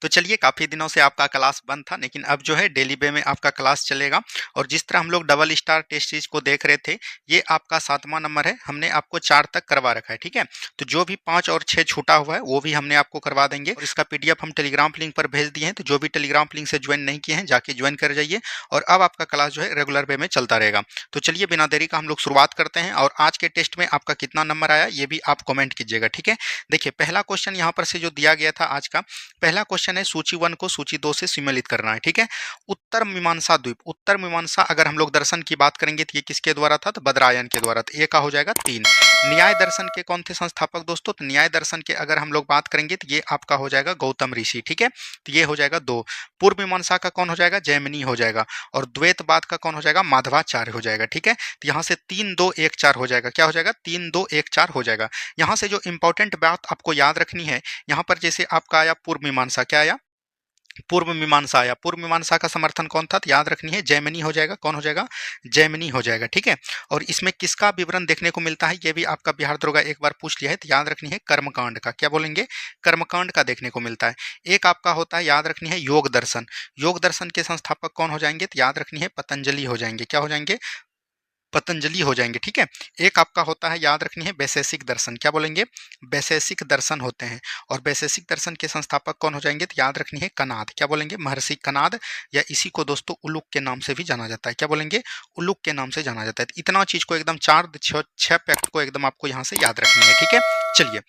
तो चलिए, काफ़ी दिनों से आपका क्लास बंद था, लेकिन अब जो है डेली वे में आपका क्लास चलेगा। और जिस तरह हम लोग डबल स्टार टेस्ट सीरीज को देख रहे थे, ये आपका 7वां नंबर है। हमने आपको 4 तक करवा रखा है, ठीक है। तो जो भी 5 और 6 छूटा हुआ है वो भी हमने आपको करवा देंगे, और इसका पीडीएफ हम टेलीग्राम लिंक पर भेज दिए हैं। तो जो भी टेलीग्राम लिंक से ज्वाइन नहीं किए हैं, जाके ज्वाइन कर जाइए। और अब आपका क्लास जो है रेगुलर वे में चलता रहेगा। तो चलिए, बिना देरी का हम लोग शुरुआत करते हैं। और आज के टेस्ट में आपका कितना नंबर आया ये भी आप कमेंट कीजिएगा, ठीक है। देखिए, पहला क्वेश्चन यहाँ पर से जो दिया गया था आज का, पहला क्वेश्चन है सूची 1 को सूची 2 से सम्मिलित करना है, ठीक है। उत्तर मीमांसा द्वीप, उत्तर मीमांसा अगर हम लोग दर्शन की बात करेंगे तो ये किसके द्वारा था, तो बदरायन के द्वारा। तो ये का हो जाएगा 3। न्याय दर्शन के कौन थे संस्थापक दोस्तों, तो न्याय दर्शन के अगर हम लोग बात करेंगे तो ये आपका हो जाएगा गौतम ऋषि, ठीक है। तो ये हो जाएगा 2। पूर्व मीमांसा का कौन हो जाएगा, जैमिनी हो जाएगा। और द्वैतवाद का कौन हो जाएगा, माधवाचार्य हो जाएगा, ठीक है। तो यहाँ से 3 2 1 4 हो जाएगा। क्या हो जाएगा, 3 2 1 4 हो जाएगा। यहाँ से जो इंपॉर्टेंट बात आपको याद रखनी है, यहाँ पर जैसे आपका आया पूर्व मीमांसा, क्या आया, पूर्व मीमांसा आया। पूर्व मीमांसा का समर्थन कौन था, तो याद रखनी है जैमिनी हो जाएगा। कौन हो जाएगा, जैमिनी हो जाएगा, ठीक है। और इसमें किसका विवरण देखने को मिलता है, ये भी आपका बिहार दरोगा एक बार पूछ लिया है, तो याद रखनी है कर्मकांड का। क्या बोलेंगे, कर्मकांड का देखने को मिलता है। एक आपका होता है, याद रखनी है योग दर्शन। योग दर्शन के संस्थापक कौन हो जाएंगे, तो याद रखनी है पतंजलि हो जाएंगे। क्या हो जाएंगे, पतंजलि हो जाएंगे, ठीक है। एक आपका होता है, याद रखनी है वैशेषिक दर्शन। क्या बोलेंगे, वैशेषिक दर्शन होते हैं। और वैशेषिक दर्शन के संस्थापक कौन हो जाएंगे, तो याद रखनी है कनाद। क्या बोलेंगे, महर्षि कनाद, या इसी को दोस्तों उलूक के नाम से भी जाना जाता है। क्या बोलेंगे, उलूक के नाम से जाना जाता है। तो इतना चीज को एकदम 4 6 फैक्ट को एकदम आपको यहाँ से याद रखनी है, ठीक है। चलिए,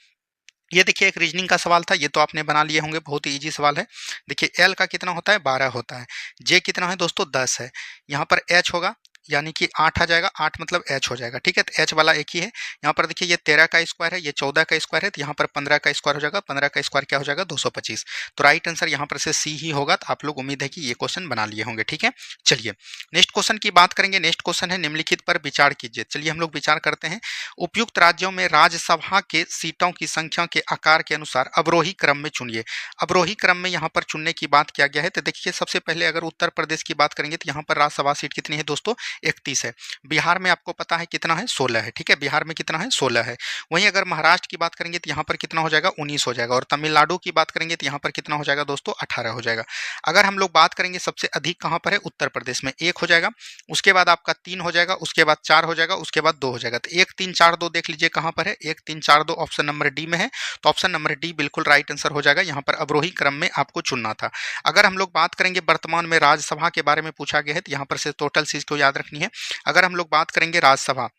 ये देखिए एक रीजनिंग का सवाल था, ये तो आपने बना लिए होंगे, बहुत ही इजी सवाल है। देखिए, एल का कितना होता है, 12 होता है। जे कितना है दोस्तों, 10 है। यहाँ पर एच होगा, यानी कि 8 आ जाएगा। 8 मतलब एच हो जाएगा, ठीक है। तो एच वाला एक ही है। यहाँ पर देखिए, ये 13 का स्क्वायर है, ये 14 का स्क्वायर है। तो यहाँ पर 15 का स्क्वायर हो जाएगा। 15 का स्क्वायर क्या हो जाएगा, 225। तो राइट आंसर यहाँ पर से सी ही होगा। तो आप लोग उम्मीद है कि ये क्वेश्चन बना लिए होंगे, ठीक है। चलिए, नेक्स्ट क्वेश्चन की बात करेंगे। नेक्स्ट क्वेश्चन है, निम्नलिखित पर विचार कीजिए। चलिए हम लोग विचार करते हैं। उपयुक्त राज्यों में राज्यसभा के सीटों की संख्या के आकार के अनुसार अवरोही क्रम में चुनिए। अवरोही क्रम में यहाँ पर चुनने की बात किया गया है। तो देखिए, सबसे पहले अगर उत्तर प्रदेश की बात करेंगे तो यहाँ पर राज्यसभा सीट कितनी है दोस्तों, 31 है। बिहार में आपको पता है कितना है, 16 है, ठीक है। बिहार में कितना है, 16 है। वहीं अगर महाराष्ट्र की बात करेंगे तो यहाँ पर कितना हो जाएगा, 19 हो जाएगा। और तमिलनाडु की बात करेंगे तो यहाँ पर कितना हो जाएगा दोस्तों, 18 हो जाएगा। अगर हम लोग बात करेंगे सबसे अधिक कहाँ पर है, उत्तर प्रदेश में 1 हो जाएगा। उसके बाद आपका 3 हो जाएगा, उसके बाद 4 हो जाएगा, उसके बाद 2 हो जाएगा। तो 1 3 4 2 देख लीजिए कहाँ पर है, 1 3 4 2 ऑप्शन नंबर डी में है। तो ऑप्शन नंबर डी बिल्कुल राइट आंसर हो जाएगा। यहाँ पर अवरोही क्रम में आपको चुनना था। अगर हम लोग बात करेंगे वर्तमान में राज्यसभा के बारे में पूछा गया है, तो यहाँ पर से टोटल चीज को याद रखनी है। अगर हम लोग बात करेंगे राज्यसभा,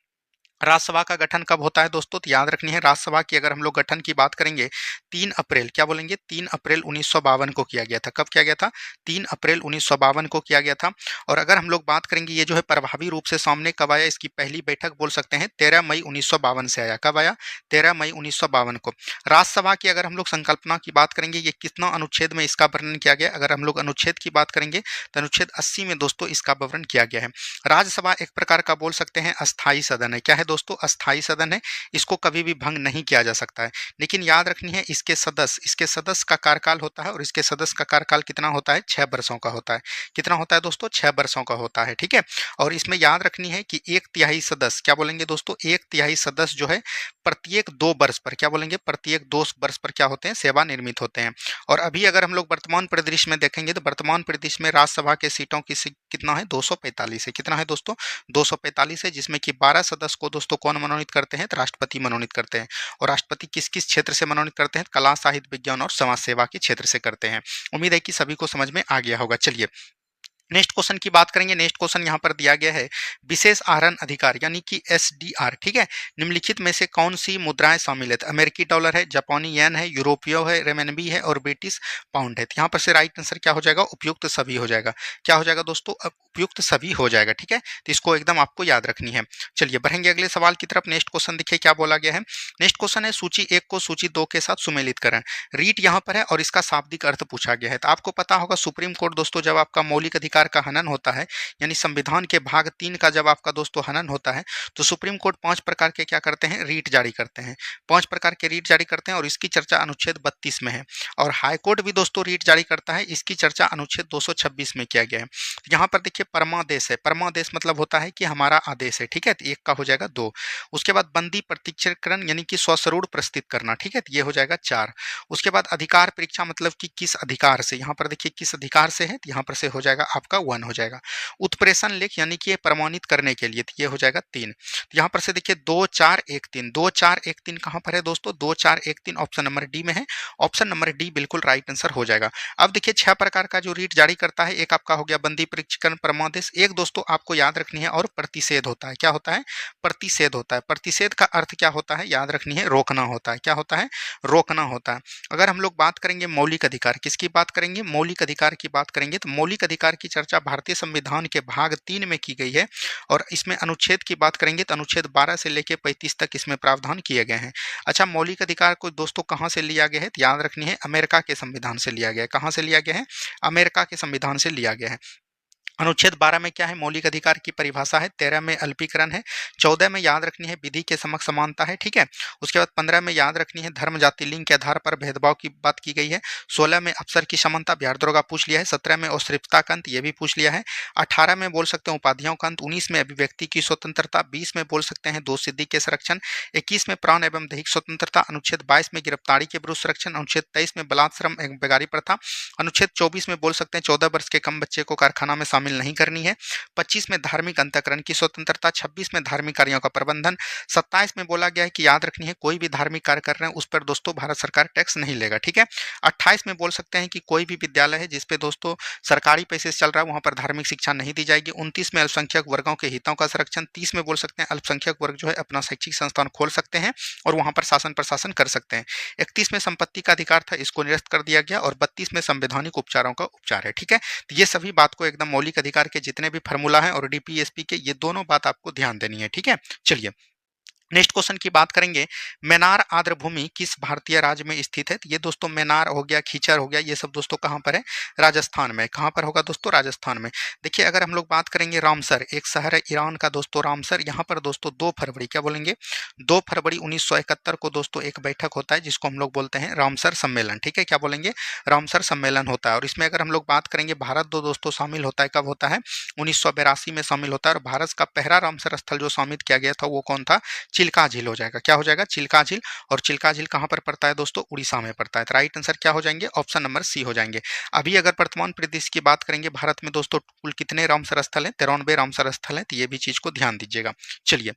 राज्यसभा का गठन कब होता है दोस्तों, तो याद रखनी है राज्यसभा की अगर हम लोग गठन की बात करेंगे, 3 अप्रैल, क्या बोलेंगे, 3 अप्रैल 1952 को किया गया था। कब किया गया था, 3 अप्रैल 1952 को किया गया था। और अगर हम लोग बात करेंगे ये जो है प्रभावी रूप से सामने कब आया, इसकी पहली बैठक बोल सकते हैं 13 मई 1952 से आया। कब आया, 13 मई 1952 को। राज्यसभा की अगर हम लोग संकल्पना की बात करेंगे, ये कितना अनुच्छेद में इसका वर्णन किया गया, अगर हम लोग अनुच्छेद की बात करेंगे तो अनुच्छेद 80 में दोस्तों इसका विवरण किया गया है। राज्यसभा एक प्रकार का बोल सकते हैं अस्थायी सदन है। क्या है दोस्तों, अस्थायी सदन है। इसको कभी भी भंग नहीं किया जा सकता है। लेकिन याद रखनी है इसके सदस्य का कार्यकाल होता है, और इसके सदस्य का कार्यकाल कितना होता है, 6 वर्षों का होता है। कितना होता है दोस्तों, 6 वर्षों का होता है, ठीक है। और इसमें याद रखनी है कि 1/3 सदस्य, क्या बोलेंगे दोस्तों, 1/3 सदस्य जो है प्रत्येक 2 वर्ष पर, क्या बोलेंगे, प्रत्येक 2 वर्ष पर क्या होते हैं, सेवा निर्मित होते हैं। और अभी अगर हम लोग वर्तमान परिदृश्य में देखेंगे तो वर्तमान परिदृश्य में राज्यसभा के सीटों की कितना है, 245 है। कितना है दोस्तों, 245 है। जिसमें कि 12 सदस्य को दोस्तों कौन मनोनीत करते हैं, तो राष्ट्रपति मनोनीत करते हैं। और राष्ट्रपति किस किस क्षेत्र से मनोनीत करते हैं, कला, साहित्य, विज्ञान और समाज सेवा के क्षेत्र से करते हैं। उम्मीद है कि सभी को समझ में आ गया होगा। चलिए, नेक्स्ट क्वेश्चन की बात करेंगे। नेक्स्ट क्वेश्चन यहाँ पर दिया गया है, विशेष आहरण अधिकार यानी कि एसडीआर, ठीक है। निम्नलिखित में से कौन सी मुद्राएं शामिल है, तो अमेरिकी डॉलर है, जापानी येन है, यूरोपीय है, रेमनबी है और ब्रिटिश पाउंड है। तो यहाँ पर से राइट आंसर क्या हो जाएगा, उपयुक्त सभी हो जाएगा। क्या हो जाएगा दोस्तों, उपयुक्त सभी हो जाएगा, ठीक है। तो इसको एकदम आपको याद रखनी है। चलिए बढ़ेंगे अगले सवाल की तरफ। नेक्स्ट क्वेश्चन देखिए क्या बोला गया है। नेक्स्ट क्वेश्चन है, सूची 1 को सूची 2 के साथ सुमेलित करें। रीट यहाँ पर है और इसका शाब्दिक अर्थ पूछा गया है। तो आपको पता होगा सुप्रीम कोर्ट दोस्तों जब आपका मौलिक अधिकार अधिकार का हनन होता है, यानी संविधान के भाग 3 का जब आपका दोस्तों हनन होता है, तो सुप्रीम कोर्ट 5 प्रकार के क्या करते हैं, रीट जारी करते हैं। 5 प्रकार के रीट जारी करते हैं और इसकी चर्चा अनुच्छेद 32 में है। और हाई कोर्ट भी दोस्तों रीट जारी करता है, इसकी चर्चा अनुच्छेद 226 में किया गया है। यहाँ पर देखिए परमादेश है, परमादेश मतलब होता है कि हमारा आदेश है, ठीक है, तो एक का हो जाएगा 2। उसके बाद बंदी प्रत्यक्षीकरण यानी कि स्वस्वरूप प्रस्तुत करना, ठीक है, तो ये हो जाएगा 4। उसके बाद अधिकार परीक्षा मतलब कि किस अधिकार से, यहाँ पर देखिए किस अधिकार से है, तो यहाँ पर से हो जाएगा आपका 1 हो जाएगा। उत्प्रेषण लेख यानी कि ये प्रमाणित करने के लिए, तो ये हो जाएगा 3। तो यहाँ पर से देखिए 2 4 1 3, 2 4 1 3 कहाँ पर है दोस्तों, 2 4 1 3 ऑप्शन नंबर डी में है। ऑप्शन नंबर डी बिल्कुल राइट आंसर हो जाएगा। अब देखिए 6 प्रकार का जो रीट जारी करता है, एक आपका हो गया बंदी परीक्षण परमादेश, एक दोस्तों आपको याद रखनी है और प्रतिषेध होता है। क्या होता है, प्रतिषेध होता है। प्रतिषेध का अर्थ क्या होता है, याद रखनी है, रोकना होता है। क्या होता है, रोकना होता है। अगर हम लोग बात करेंगे मौलिक अधिकार, किसकी बात करेंगे, मौलिक अधिकार की बात करेंगे, तो मौलिक अधिकार की चर्चा भारतीय संविधान के भाग 3 में की गई है। और इसमें अनुच्छेद की बात करेंगे तो अनुच्छेद 12 से लेकर 35 तक इसमें प्रावधान किए गए हैं। अच्छा, मौलिक अधिकार को दोस्तों कहाँ से लिया गया है, तो याद रखनी है अमेरिका के संविधान से लिया गया है। कहाँ से लिया गया है, अमेरिका के संविधान से लिया गया है। अनुच्छेद 12 में क्या है, मौलिक अधिकार की परिभाषा है। 13 में अल्पीकरण है। 14 में याद रखनी है विधि के समक्ष समानता है, ठीक है। उसके बाद 15 में याद रखनी है धर्म जाति लिंग के आधार पर भेदभाव की बात की गई है। 16 में अफसर की समानता, बिहार दरोगा पूछ लिया है। 17 में औरसृपता का अंत, ये भी पूछ लिया है। 18 में बोल सकते हैं उपाधियों का अंत। 19 में अभिव्यक्ति की स्वतंत्रता। 20 में बोल सकते हैं दोष सिद्धि के संरक्षण। 21 में प्राण एवं दैहिक स्वतंत्रता। अनुच्छेद 22 में गिरफ्तारी के विरुद्ध संरक्षण। अनुच्छेद 23 में बलात्श्रम एवं बेगारी प्रथा। अनुच्छेद 24 में बोल सकते हैं 14 वर्ष के कम बच्चे को कारखाना में शामिल नहीं करनी है। 25 में धार्मिक अंतःकरण की स्वतंत्रता। 26 में धार्मिक कार्यों का प्रबंधन। 27 में बोला गया है कि याद रखनी है कोई भी धार्मिक कार्य कर रहे हैं उस पर दोस्तों भारत सरकार टैक्स नहीं लेगा, ठीक है। 28 में बोल सकते हैं कि कोई भी विद्यालय है जिसपे दोस्तों सरकारी पैसे से चल रहा है वहां पर धार्मिक शिक्षा नहीं दी जाएगी। 29 में अल्पसंख्यक वर्गों के हितों का संरक्षण। 30 में बोल सकते हैं अल्पसंख्यक वर्ग जो है अपना शैक्षिक संस्थान खोल सकते हैं और वहां पर शासन प्रशासन कर सकते हैं। 31 में संपत्ति का अधिकार था, इसको निरस्त कर दिया गया। और 32 में संवैधानिक उपचारों का उपचार है, ठीक है। तो ये सभी बात को एकदम मौलिक अधिकार के जितने भी फार्मूला है और डीपीएसपी के, ये दोनों बात आपको ध्यान देनी है, ठीक है। चलिए नेक्स्ट क्वेश्चन की बात करेंगे। मैनार आर्द्र भूमि किस भारतीय राज्य में स्थित है, तो ये दोस्तों मैनार हो गया, खीचर हो गया, ये सब दोस्तों कहाँ पर है, राजस्थान में। कहाँ पर होगा दोस्तों, राजस्थान में। देखिए अगर हम लोग बात करेंगे रामसर, एक शहर है ईरान का दोस्तों रामसर, यहाँ पर दोस्तों 2 फरवरी, क्या बोलेंगे, 2 फरवरी 1971 को दोस्तों एक बैठक होता है जिसको हम लोग बोलते हैं रामसर सम्मेलन, ठीक है। क्या बोलेंगे, रामसर सम्मेलन होता है। और इसमें अगर हम लोग बात करेंगे भारत दोस्तों शामिल होता है, कब होता है, 1982 में शामिल होता है। और भारत का पहला रामसर स्थल जो शामिल किया गया था वो कौन था, चिल्का झील हो जाएगा। क्या हो जाएगा, चिल्का झील। और चिल्का झील कहाँ पर पड़ता है दोस्तों, उड़ीसा में पड़ता है। तो राइट आंसर क्या हो जाएंगे, ऑप्शन नंबर सी हो जाएंगे। अभी अगर वर्तमान परिदृश्य की बात करेंगे भारत में दोस्तों कुल कितने रामसर स्थल हैं, 93 रामसर स्थल हैं, तो ये भी चीज को ध्यान दीजिएगा। चलिए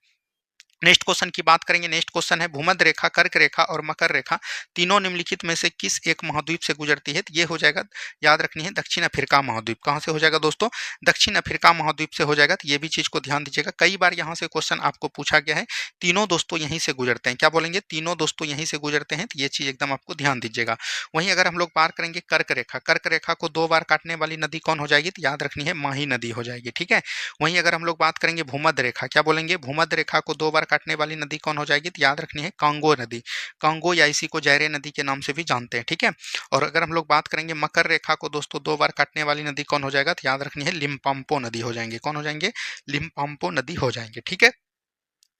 नेक्स्ट क्वेश्चन की बात करेंगे। नेक्स्ट क्वेश्चन है भूमध्य रेखा, कर्क रेखा और मकर रेखा तीनों निम्नलिखित में से किस एक महाद्वीप से गुजरती है, तो ये हो जाएगा, याद रखनी है दक्षिण अफ्रीका महाद्वीप। कहाँ से हो जाएगा दोस्तों, दक्षिण अफ्रीका महाद्वीप से हो जाएगा। तो ये भी चीज को ध्यान दीजिएगा, कई बार यहाँ से क्वेश्चन आपको पूछा गया है। तीनों दोस्तों यहीं से गुजरते हैं, क्या बोलेंगे, तीनों दोस्तों यहीं से गुजरते हैं, तो ये चीज एकदम आपको ध्यान दीजिएगा। वहीं अगर हम लोग बात करेंगे कर्क रेखा, कर्क रेखा को 2 बार काटने वाली नदी कौन हो जाएगी, तो याद रखनी है माही नदी हो जाएगी, ठीक है। वहीं अगर हम लोग बात करेंगे भूमध्य रेखा, क्या बोलेंगे, भूमध्य रेखा को 2 बार काटने वाली नदी कौन हो जाएगी, तो याद रखनी है कांगो नदी। कांगो या इसी को जैरे नदी के नाम से भी जानते हैं, ठीक है। और अगर हम लोग बात करेंगे मकर रेखा को दोस्तों 2 बार काटने वाली नदी कौन हो जाएगा, तो याद रखनी है लिम्पाम्पो नदी हो जाएंगे। कौन हो जाएंगे, लिम्पाम्पो नदी हो जाएंगे, ठीक है।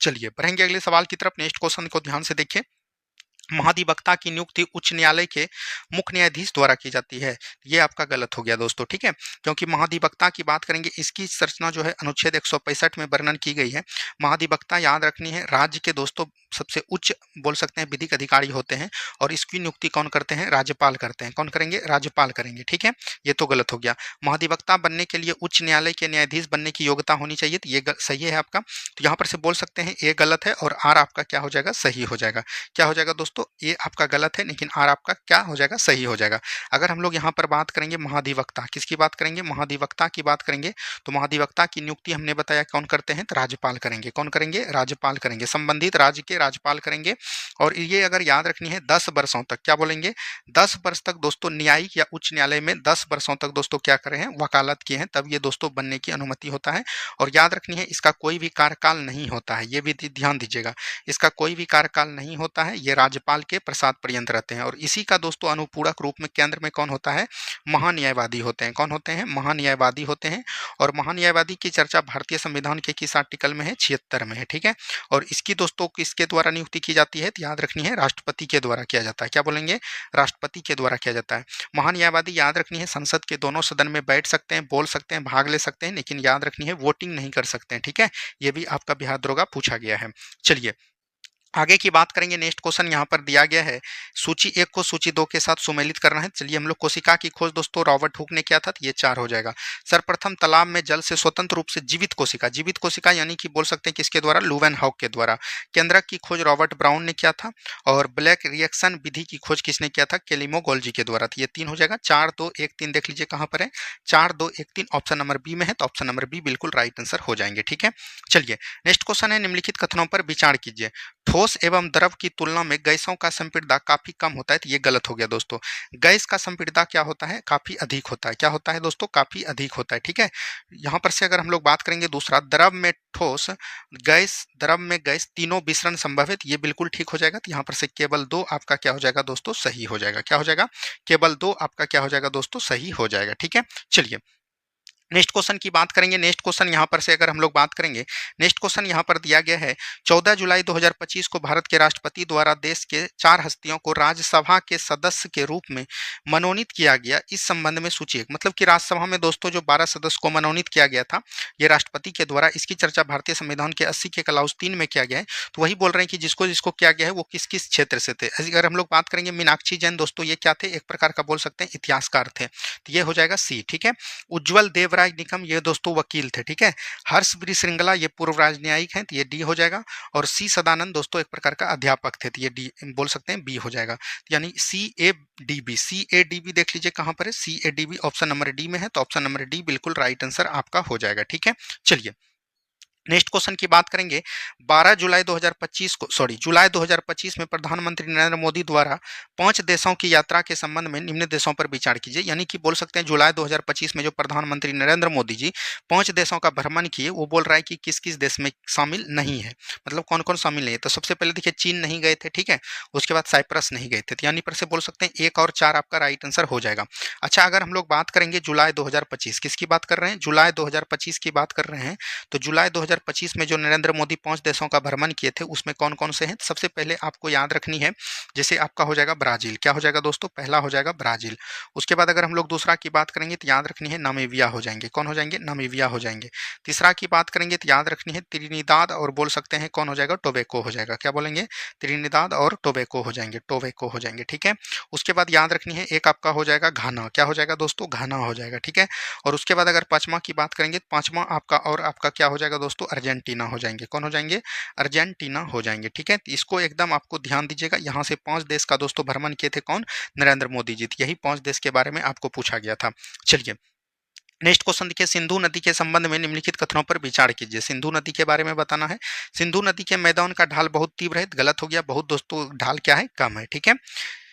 चलिए बढ़ेंगे अगले सवाल की तरफ। नेक्स्ट क्वेश्चन को ध्यान से देखिए। महाधिवक्ता की नियुक्ति उच्च न्यायालय के मुख्य न्यायाधीश द्वारा की जाती है, ये आपका गलत हो गया दोस्तों, ठीक है। क्योंकि महाधिवक्ता की बात करेंगे, इसकी संरचना जो है अनुच्छेद 165 में वर्णन की गई है। महाधिवक्ता याद रखनी है राज्य के दोस्तों सबसे उच्च बोल सकते हैं विधिक अधिकारी होते हैं। और इसकी नियुक्ति कौन करते हैं, राज्यपाल करते हैं। कौन करेंगे, राज्यपाल करेंगे, ठीक है। ये तो गलत हो गया। महाधिवक्ता बनने के लिए उच्च न्यायालय के न्यायाधीश बनने की योग्यता होनी चाहिए, तो ये सही है आपका। तो यहाँ पर से बोल सकते हैं ए गलत है और आर आपका क्या हो जाएगा, सही हो जाएगा। क्या हो जाएगा दोस्तों, ये आपका गलत है लेकिन आर आपका क्या हो जाएगा, सही हो जाएगा। अगर हम लोग यहाँ पर बात करेंगे महाधिवक्ता, किसकी बात करेंगे, महाधिवक्ता की बात करेंगे, तो महाधिवक्ता की नियुक्ति हमने बताया कौन करते हैं, तो राज्यपाल करेंगे। कौन करेंगे, राज्यपाल करेंगे, संबंधित राज्य के राज्यपाल करेंगे। और ये अगर याद रखनी है 10 वर्षों तक, क्या बोलेंगे, 10 वर्ष तक दोस्तों न्यायिक या उच्च न्यायालय में 10 वर्षों तक दोस्तों क्या करे हैं, वकालत किए हैं, तब ये दोस्तों बनने की अनुमति होता है। और याद रखनी है इसका कोई भी कार्यकाल नहीं होता है, ये भी ध्यान दीजिएगा, इसका कोई भी कार्यकाल नहीं होता है, ये राज्यपाल राज्यपाल के प्रसाद पर्यंत रहते हैं। और इसी का दोस्तों अनुपूरक रूप में केंद्र में कौन होता है? महान्यायवादी होते हैं। कौन होते हैं? महान्यायवादी होते हैं। और महान्यायवादी की चर्चा भारतीय संविधान के किस आर्टिकल में है? 76 में है। ठीक है। और इसकी दोस्तों किसके द्वारा नियुक्ति की जाती है? तो याद रखनी है, राष्ट्रपति के द्वारा किया जाता है। क्या बोलेंगे? राष्ट्रपति के द्वारा किया जाता है। महान्यायवादी याद रखनी है, संसद के दोनों सदन में बैठ सकते हैं, बोल सकते हैं, भाग ले सकते हैं, लेकिन याद रखनी है वोटिंग नहीं कर सकते हैं। ठीक है, ये भी आपका बिहार दरोगा पूछा गया है। चलिए आगे की बात करेंगे। नेक्स्ट क्वेश्चन यहाँ पर दिया गया है, सूची 1 को सूची 2 के साथ सुमेलित करना है। चलिए हम लोग कोशिका की खोज दोस्तों रॉबर्ट हुक ने किया था, तो ये 4 हो जाएगा। सर्वप्रथम तालाब में जल से स्वतंत्र रूप से जीवित कोशिका यानी कि बोल सकते हैं किसके द्वारा? लुवेनहॉक के द्वारा। केंद्रक की खोज रॉबर्ट ब्राउन ने किया था। और ब्लैक रिएक्शन विधि की खोज किसने किया था? केलिमोगोल्जी के द्वारा। तो ये 3 हो जाएगा। 4 2 1 3 देख लीजिए कहाँ पर है, 4 2 1 3 ऑप्शन नंबर बी में है, तो ऑप्शन नंबर बी बिल्कुल राइट आंसर हो जाएंगे। ठीक है, चलिए नेक्स्ट क्वेश्चन है, निम्नलिखित कथनों पर विचार कीजिए। ठोस एवं द्रव की तुलना में गैसों का संपीड़िता काफी कम होता है, तो ये गलत हो गया दोस्तों। गैस का संपीड़िता क्या होता है? काफी अधिक होता है। क्या होता है दोस्तों? काफी अधिक होता है। ठीक है, यहाँ पर से अगर हम लोग बात करेंगे दूसरा, द्रव में ठोस, गैस, द्रव में गैस, तीनों मिश्रण संभव है, तो ये बिल्कुल ठीक हो जाएगा। तो यहाँ पर से केवल 2 आपका क्या हो जाएगा दोस्तों? सही हो जाएगा। क्या हो जाएगा? केवल 2 आपका क्या हो जाएगा दोस्तों? सही हो जाएगा। ठीक है, चलिए नेक्स्ट क्वेश्चन की बात करेंगे। नेक्स्ट क्वेश्चन यहाँ पर से अगर हम लोग बात करेंगे, नेक्स्ट क्वेश्चन यहाँ पर दिया गया है, 14 जुलाई 2025 को भारत के राष्ट्रपति द्वारा देश के 4 हस्तियों को राज्यसभा के सदस्य के रूप में मनोनीत किया गया। इस संबंध में सूची 1, मतलब कि राज्यसभा में दोस्तों जो 12 सदस्य को मनोनीत किया गया था, ये राष्ट्रपति के द्वारा, इसकी चर्चा भारतीय संविधान के 80 के क्लाउज 3 में किया गया है। तो वही बोल रहे हैं कि जिसको जिसको किया गया है वो किस किस क्षेत्र से थे। अगर हम लोग बात करेंगे मीनाक्षी जैन दोस्तों, ये क्या थे? एक प्रकार का बोल सकते हैं इतिहासकार थे, तो ये हो जाएगा सी। ठीक है, उज्जवल देवराज निकम, ये दोस्तों वकील थे। ठीक है, हर्ष ब्री श्रृंगला, ये पूर्व राजन्यायिक हैं, तो ये डी हो जाएगा। और सी सदानंद दोस्तों एक प्रकार का अध्यापक थे, तो ये डी बोल सकते हैं बी हो जाएगा। यानी CADB, CADB देख लीजिए कहां पर है, CADB ऑप्शन नंबर डी में है, तो ऑप्शन नंबर डी बिल्कुल राइट आंसर आपका हो जाएगा। ठीक है, चलिए नेक्स्ट क्वेश्चन की बात करेंगे। 12 जुलाई 2025 को, जुलाई 2025 में प्रधानमंत्री नरेंद्र मोदी द्वारा 5 देशों की यात्रा के संबंध में निम्न देशों पर विचार कीजिए। यानी कि बोल सकते हैं जुलाई 2025 में जो प्रधानमंत्री नरेंद्र मोदी जी 5 देशों का भ्रमण किए, वो बोल रहा है कि किस किस देश में शामिल नहीं है, मतलब कौन कौन शामिल नहीं है। तो सबसे पहले देखिए चीन नहीं गए थे, ठीक है, उसके बाद साइप्रस नहीं गए थे, तो यानी पर से बोल सकते हैं 1 और 4 आपका राइट आंसर हो जाएगा। अच्छा, अगर हम लोग बात करेंगे जुलाई 2025, किसकी बात कर रहे हैं? जुलाई 2025 की बात कर रहे हैं। तो जुलाई 2025 में जो नरेंद्र मोदी 5 देशों का भ्रमण किए थे, उसमें कौन कौन से हैं? सबसे पहले आपको याद रखनी है, जैसे आपका हो जाएगा ब्राजील। क्या हो जाएगा दोस्तों? पहला हो जाएगा ब्राजील। उसके बाद अगर हम लोग दूसरा की बात करेंगे तो याद रखनी है नामीबिया हो जाएंगे। कौन हो जाएंगे? नामीबिया हो जाएंगे। तीसरा की बात करेंगे तो याद रखनी है त्रिनिदाद, और बोल सकते हैं कौन हो जाएगा? टोबैको हो जाएगा। क्या बोलेंगे? त्रिनिदाद और टोबैको हो जाएंगे, टोबैको हो जाएंगे। ठीक है, उसके बाद याद रखनी है एक आपका हो जाएगा घाना। क्या हो जाएगा दोस्तों? घाना हो जाएगा। ठीक है, और उसके बाद अगर पांचवा की बात करेंगे तो पांचवा आपका और आपका क्या हो जाएगा दोस्तों? अर्जेंटीना हो जाएंगे। कौन हो जाएंगे? अर्जेंटीना हो जाएंगे। ठीक है, तो इसको एकदम आपको ध्यान दीजिएगा। यहाँ से 5 देश का दोस्तों भ्रमण किए थे कौन? नरेंद्र मोदी जी। यही 5 देश के बारे में आपको पूछा गया था। चलिए नेक्स्ट क्वेश्चन देखिए, सिंधु नदी के संबंध में निम्नलिखित कथनों पर विचार कीजिए। सिंधु नदी के बारे में बताना है। सिंधु नदी के मैदान का ढाल बहुत तीव्र है, गलत हो गया। बहुत दोस्तों ढाल क्या है? कम है। ठीक है,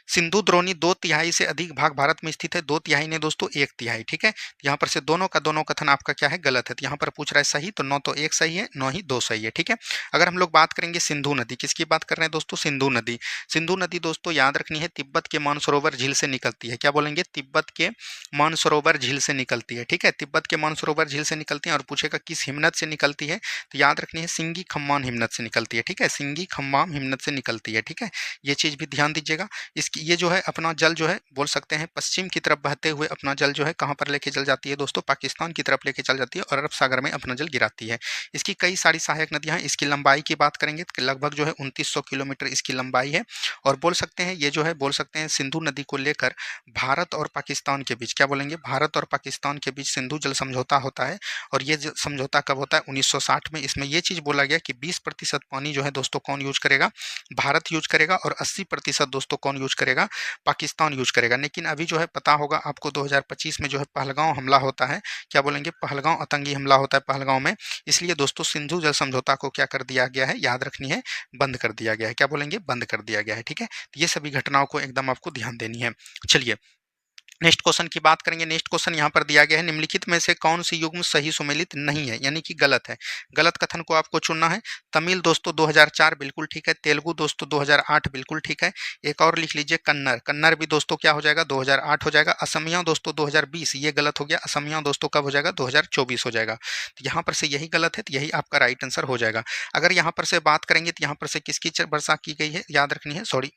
सिंधु द्रोणी 2/3 से अधिक भाग भारत में स्थित है, 2/3 ने दोस्तों 1/3। ठीक है, यहाँ पर से दोनों का दोनों कथन आपका क्या है? गलत है। तो यहाँ पर पूछ रहा है सही, तो 9 तो 1 सही है, 9 ही 2 सही है। ठीक है, अगर हम लोग बात करेंगे सिंधु नदी, किसकी बात कर रहे हैं दोस्तों? सिंधु नदी। सिंधु नदी दोस्तों याद रखनी है तिब्बत के मानसरोवर झील से निकलती है। क्या बोलेंगे? तिब्बत के मानसरोवर झील से निकलती है। ठीक है, तिब्बत के मानसरोवर झील से निकलती है। और पूछेगा किस हिमनद से निकलती है, तो याद रखनी है सिंगी खम्मान हिमनद से निकलती है। ठीक है, सिंगी खम्माम हिमनद से निकलती है। ठीक है, ये चीज भी ध्यान दीजिएगा। इसकी ये जो है अपना जल जो है बोल सकते हैं पश्चिम की तरफ बहते हुए अपना जल जो है कहाँ पर लेके चल जाती है दोस्तों? पाकिस्तान की तरफ लेके चल जाती है और अरब सागर में अपना जल गिराती है। इसकी कई सारी सहायक नदियां हैं। इसकी लंबाई की बात करेंगे तो लगभग जो है 2900 किलोमीटर इसकी लंबाई है। और बोल सकते हैं ये जो है बोल सकते हैं सिंधु नदी को लेकर भारत और पाकिस्तान के बीच, क्या बोलेंगे? भारत और पाकिस्तान के बीच सिंधु जल समझौता होता है। और ये समझौता कब होता है? 1960 में। इसमें ये चीज बोला गया कि 20% पानी जो है दोस्तों कौन यूज करेगा? भारत यूज करेगा, और 80% दोस्तों कौन यूज करेगा? पाकिस्तान यूज करेगा। लेकिन अभी जो है पता होगा आपको 2025 में जो है पहलगांव हमला होता है। क्या बोलेंगे? पहलगांव आतंकी हमला होता है पहलगांव में। इसलिए दोस्तों सिंधु जल समझौता को क्या कर दिया गया है? याद रखनी है, बंद कर दिया गया है। क्या बोलेंगे? बंद कर दिया गया है। ठीक है, तो ये सभी घटनाओं को एकदम आपको ध्यान देनी है। चलिए नेक्स्ट क्वेश्चन की बात करेंगे। नेक्स्ट क्वेश्चन यहाँ पर दिया गया है, निम्नलिखित में से कौन सी युग्म सही सुमेलित नहीं है, यानी कि गलत है। गलत कथन को आपको चुनना है। तमिल दोस्तों 2004 बिल्कुल ठीक है। तेलुगु दोस्तों 2008 बिल्कुल ठीक है। एक और लिख लीजिए कन्नड़, कन्नड़ भी दोस्तों क्या हो जाएगा 2008 हो जाएगा। असमिया दोस्तों 2020, ये गलत हो गया। असमिया दोस्तों कब हो जाएगा 2024 हो जाएगा। तो यहाँ पर से यही गलत है, तो यही आपका राइट आंसर हो जाएगा। अगर यहाँ पर से बात करेंगे तो यहाँ पर से किसकी वर्षा की गई है, याद रखनी है, सॉरी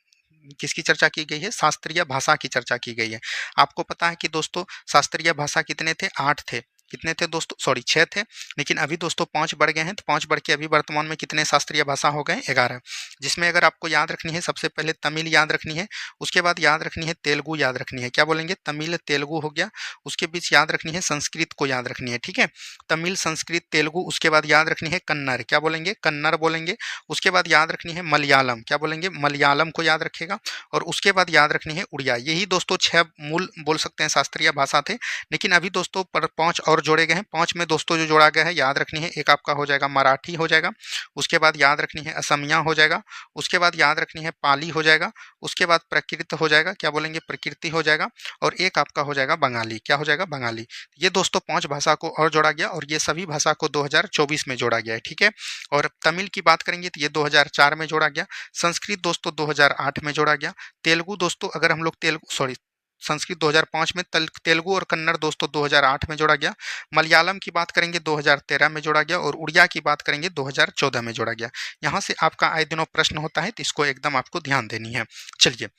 किसकी चर्चा की गई है, शास्त्रीय भाषा की चर्चा की गई है। आपको पता है कि दोस्तों शास्त्रीय भाषा कितने थे, 8 थे। कितने थे दोस्तों, सॉरी 6 थे, लेकिन अभी दोस्तों 5 बढ़ गए हैं। तो 5 बढ़ के अभी वर्तमान में कितने शास्त्रीय भाषा हो गए, 11। जिसमें अगर आपको याद रखनी है, सबसे पहले तमिल याद रखनी है, उसके बाद याद रखनी है तेलुगु याद रखनी है। क्या बोलेंगे, तमिल तेलुगु हो गया। उसके बीच याद रखनी है संस्कृत को याद रखनी है, ठीक है। तमिल संस्कृत तेलुगु, उसके बाद याद रखनी है कन्नड़, क्या बोलेंगे, कन्नड़ बोलेंगे। उसके बाद याद रखनी है मलयालम, क्या बोलेंगे, मलयालम को याद रखेगा। और उसके बाद याद रखनी है उड़िया। यही दोस्तों 6 मूल बोल सकते हैं शास्त्रीय भाषा थे, लेकिन अभी दोस्तों पर 5 और जोड़े गए हैं। 5 में दोस्तों जो जोड़ा गया है याद रखनी है, एक आपका हो जाएगा मराठी हो जाएगा। उसके बाद याद रखनी है असमिया हो जाएगा। उसके बाद याद रखनी है पाली हो जाएगा। उसके बाद प्रकृत हो जाएगा, क्या बोलेंगे, प्रकृति हो जाएगा। और एक आपका हो जाएगा बंगाली, क्या हो जाएगा, बंगाली। ये दोस्तों 5 भाषा को और जोड़ा गया, और ये सभी भाषा को 2024 में जोड़ा गया है, ठीक है। और तमिल की बात करेंगे तो ये 2004 में जोड़ा गया। संस्कृत दोस्तों 2008 में जोड़ा गया। तेलुगु दोस्तों अगर हम लोग तेलुगु सॉरी संस्कृत 2005 में, तेलुगु और कन्नड़ दोस्तों 2008 में जोड़ा गया। मलयालम की बात करेंगे 2013 में जोड़ा गया। और उड़िया की बात करेंगे 2014 में जोड़ा गया। यहाँ से आपका आए दिनों प्रश्न होता है, तो इसको एकदम आपको ध्यान देनी है। चलिए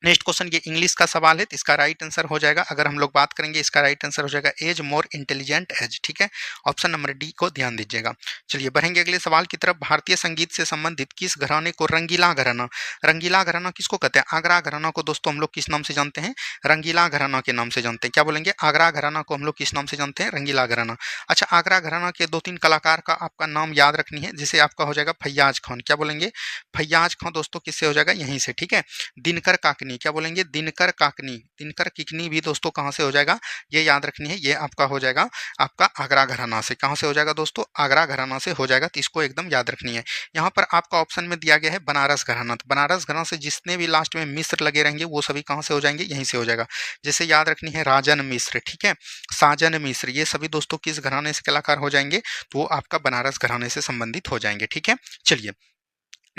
नेक्स्ट क्वेश्चन, ये इंग्लिश का सवाल है, तो इसका राइट आंसर हो जाएगा, अगर हम लोग बात करेंगे इसका राइट आंसर हो जाएगा एज मोर इंटेलिजेंट एज, ठीक है। ऑप्शन नंबर डी को ध्यान दीजिएगा। चलिए बढ़ेंगे अगले सवाल की तरफ। भारतीय संगीत से संबंधित किस घराने को रंगीला घराना, रंगीला घराना किसको कहते हैं, आगरा घराना को दोस्तों हम लोग किस नाम से जानते हैं, रंगीला घराना के नाम से जानते हैं। क्या बोलेंगे, आगरा घराना को हम लोग किस नाम से जानते हैं, रंगीला घराना। अच्छा, आगरा घराना के 2-3 कलाकार का आपका नाम याद रखनी है, जिसे आपका हो जाएगा फैयाज खान। क्या बोलेंगे, फैयाज खान दोस्तों किससे हो जाएगा, यहीं से, ठीक है। दिनकर काकनी, क्या बोलेंगे, दिनकर काकनी। दिनकर किकनी भी दोस्तों कहाँ से हो जाएगा, ये याद रखनी है, ये आपका हो जाएगा आपका आगरा घराना से। कहाँ से हो जाएगा दोस्तों, आगरा घराना से हो जाएगा, तो इसको एकदम याद रखनी है। यहाँ पर आपका ऑप्शन में दिया गया है बनारस घराना। तो बनारस घराना से जितने भी लास्ट में मिस्र लगे रहेंगे वो सभी कहाँ से हो जाएंगे, यहीं से हो जाएगा। जैसे याद रखनी है राजन मिश्र, ठीक है, साजन मिश्र, ये सभी दोस्तों किस घराने से कलाकार हो जाएंगे, तो वो आपका बनारस घराने से संबंधित हो जाएंगे, ठीक है। चलिए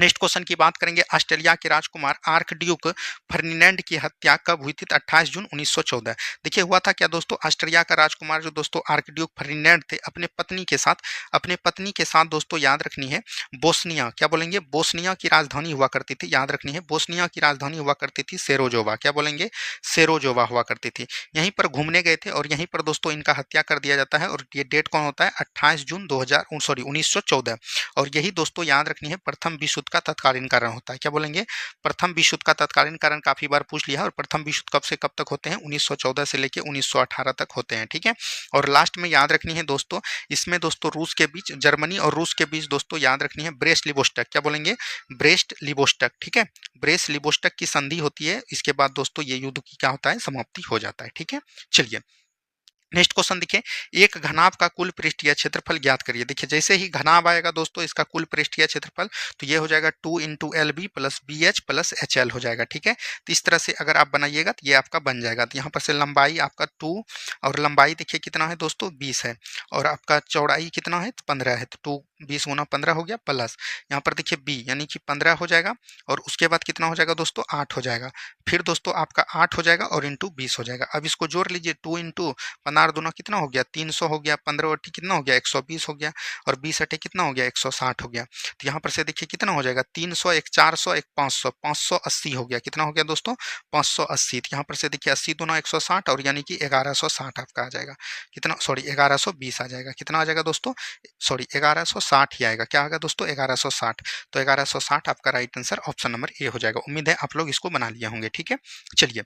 नेक्स्ट क्वेश्चन की बात करेंगे। ऑस्ट्रेलिया के राजकुमार आर्क ड्यूक फर्डिनेंड की हत्या कब हुई थी, 28 जून 1914। देखिए हुआ था क्या दोस्तों, ऑस्ट्रेलिया का राजकुमार जो दोस्तों आर्क ड्यूक फर्डिनेंड थे, अपने पत्नी के साथ दोस्तों याद रखनी है बोस्निया, क्या बोलेंगे, बोस्निया की राजधानी हुआ करती थी, याद रखनी है बोस्निया की राजधानी हुआ करती थी सेरोजोवा, क्या बोलेंगे, सेरोजोवा हुआ करती थी। यहीं पर घूमने गए थे और यहीं पर दोस्तों इनका हत्या कर दिया जाता है। और ये डेट कौन होता है, 28 जून 1914। और यही दोस्तों याद रखनी है प्रथम विश्व युद्ध का तत्कालीन कारण होता है। क्या बोलेंगे, प्रथम विश्व युद्ध का तत्कालीन कारण काफी बार पूछ लिया है। और प्रथम विश्व युद्ध कब से कब तक होते हैं, 1914 से लेकर 1918 तक होते हैं, ठीक है। और लास्ट में याद रखनी है दोस्तों, इसमें दोस्तों रूस के बीच, जर्मनी और रूस के बीच दोस्तों याद रखनी है ब्रेस्ट लिबोस्टक, क्या बोलेंगे, ब्रेस्ट लिबोस्टक, ठीक है। ब्रेस्ट लिबोस्टक की संधि होती है, इसके बाद दोस्तों ये युद्ध की क्या होता है, समाप्ति हो जाता है, ठीक है। चलिए नेक्स्ट क्वेश्चन देखिए, एक घनाभ का कुल पृष्ठीय क्षेत्रफल ज्ञात करिए। देखिए जैसे ही घनाभ आएगा दोस्तों इसका कुल पृष्ठीय क्षेत्रफल, तो ये हो जाएगा 2 into L B plus B H plus H L हो जाएगा, ठीक है। तो इस तरह से अगर आप बनाइएगा तो ये आपका बन जाएगा। तो यहाँ पर से लंबाई आपका 2, और लंबाई देखिए कितना है दोस्तों 20 है, और आपका चौड़ाई कितना है 15 है। तो 2 20 गुना 15 हो गया, प्लस यहाँ पर देखिए बी यानी कि 15 हो जाएगा। और उसके बाद कितना हो जाएगा दोस्तों 8 हो जाएगा। फिर दोस्तों आपका 8 हो जाएगा और इंटू 20 हो जाएगा। अब इसको जोड़ लीजिए, 2 इंटू 15 दूना कितना हो गया 300 हो गया, 15 अट्ठी कितना हो गया 120 हो गया, और 20 अट्ठे कितना हो गया 160 हो गया। तो यहाँ पर से देखिए कितना हो जाएगा 300, एक 400, एक 500, 580 हो गया। कितना हो गया दोस्तों 580। तो यहाँ पर से देखिए 80 दूना 160, और यानी कि 1160 आपका आ जाएगा। कितना, सॉरी 1120 आ जाएगा। कितना आ जाएगा दोस्तों, सॉरी 1160 ही आएगा। क्या आएगा दोस्तों 1160। तो 1160 आपका right answer option number A हो जाएगा। उम्मीद है आप लोग इसको बना लिए होंगे, ठीक है। चलिए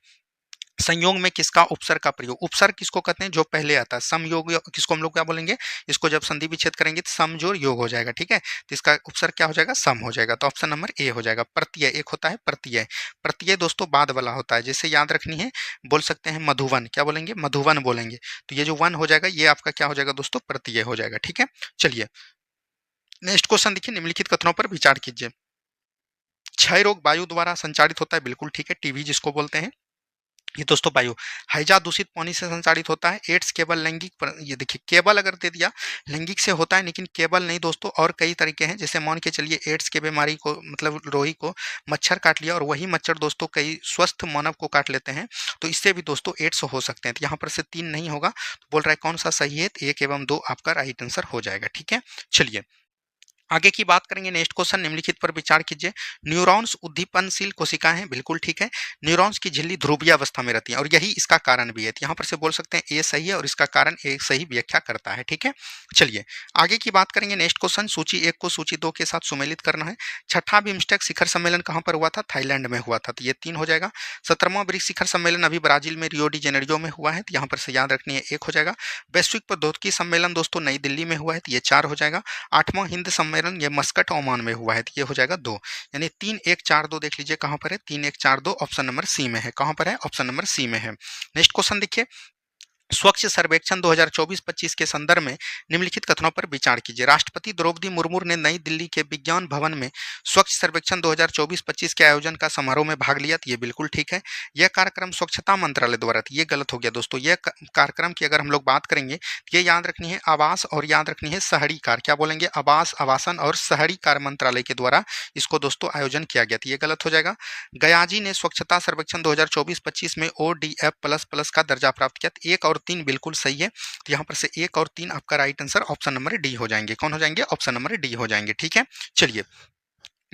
संयोग में किसका उपसर्ग का प्रयोग, उपसर्ग किसको कहते हैं जो पहले आता है, समयोग किसको हम लोग क्या बोलेंगे, इसको जब संधि विच्छेद करेंगे तो सम जोड़ योग हो जाएगा, ठीक है। तो इसका उपसर्ग क्या हो जाएगा, सम हो जाएगा। तो ऑप्शन नंबर ए हो जाएगा। प्रत्यय, एक होता है प्रत्यय, प्रत्यय दोस्तों बाद वाला होता है। जैसे याद रखनी है, बोल सकते हैं मधुवन, क्या बोलेंगे, मधुवन बोलेंगे। तो ये जो वन हो जाएगा ये आपका क्या हो जाएगा दोस्तों, प्रत्यय हो जाएगा, ठीक है। चलिए नेक्स्ट क्वेश्चन देखिए, निम्नलिखित कथनों पर विचार कीजिए। क्षय रोग वायु द्वारा संचारित होता है, बिल्कुल ठीक है, टीबी जिसको बोलते हैं। ये दोस्तों वायु। हैजा दूषित पानी से संचारित होता है। एड्स केवल लैंगिक ये देखिए केवल अगर दे दिया लैंगिक से होता है, लेकिन केवल नहीं दोस्तों, और कई तरीके हैं। जैसे मान के चलिए एड्स के बीमारी को मतलब रोगी को मच्छर काट लिया और वही मच्छर दोस्तों कई स्वस्थ मानव को काट लेते हैं, तो इससे भी दोस्तों एड्स हो सकते हैं। तो यहाँ पर से 3 नहीं होगा, तो बोल रहा है कौन सा सही है, 1 एवं 2 आपका राइट आंसर हो जाएगा। ठीक है, चलिए आगे की बात करेंगे। नेक्स्ट क्वेश्चन, निम्नलिखित पर विचार कीजिए। न्यूरॉन्स उद्दीपनशील कोशिकाएं हैं, बिल्कुल ठीक है। न्यूरॉन्स की झिल्ली ध्रुवीय अवस्था में रहती है और यही इसका कारण भी है। तो यहाँ पर से बोल सकते हैं ए सही है और इसका कारण ए सही व्याख्या करता है। ठीक है, चलिए आगे की बात करेंगे। नेक्स्ट क्वेश्चन, सूची 1 को सूची 2 के साथ सुमेलित करना है। छठा बिम्स्टेक शिखर सम्मेलन कहाँ पर हुआ था? थाईलैंड में हुआ था, तो ये 3 हो जाएगा। 17वां ब्रिक्स शिखर सम्मेलन अभी ब्राजील में रियो डी जेनेरियो में हुआ है, तो यहाँ पर से याद रखनी है 1 हो जाएगा। वैश्विक प्रौद्योगिकी सम्मेलन दोस्तों नई दिल्ली में हुआ है, तो ये 4 हो जाएगा। 8वां हिंद सम्मेलन ये मस्कट ओमान में हुआ है, तो ये हो जाएगा 2। यानी 3 1 4 2 देख लीजिए कहां पर है, 3 1 4 2 ऑप्शन नंबर सी में है। कहां पर है? ऑप्शन नंबर सी में है। नेक्स्ट क्वेश्चन देखिए, स्वच्छ सर्वेक्षण 2024-25 के संदर्भ में निम्नलिखित कथनों पर विचार कीजिए। राष्ट्रपति द्रौपदी मुर्मू ने नई दिल्ली के विज्ञान भवन में स्वच्छ सर्वेक्षण 2024-25 के आयोजन का समारोह में भाग लिया, तो ये बिल्कुल ठीक है। यह कार्यक्रम स्वच्छता मंत्रालय द्वारा था, ये गलत हो गया दोस्तों। यह कार्यक्रम की अगर हम लोग बात करेंगे, ये याद रखनी है आवास और याद रखनी है शहरी कार्य, क्या बोलेंगे, आवास आवासन और शहरी कार्य मंत्रालय के द्वारा इसको दोस्तों आयोजन किया गया था, ये गलत हो जाएगा। गयाजी ने स्वच्छता सर्वेक्षण 2024-25 में ODF++ का दर्जा प्राप्त किया, 1 और 3 बिल्कुल सही है। तो यहाँ पर से 1 और 3 आपका right answer option number D हो जाएंगे। कौन हो जाएंगे? ऑप्शन नंबर डी हो जाएंगे। ठीक है, चलिए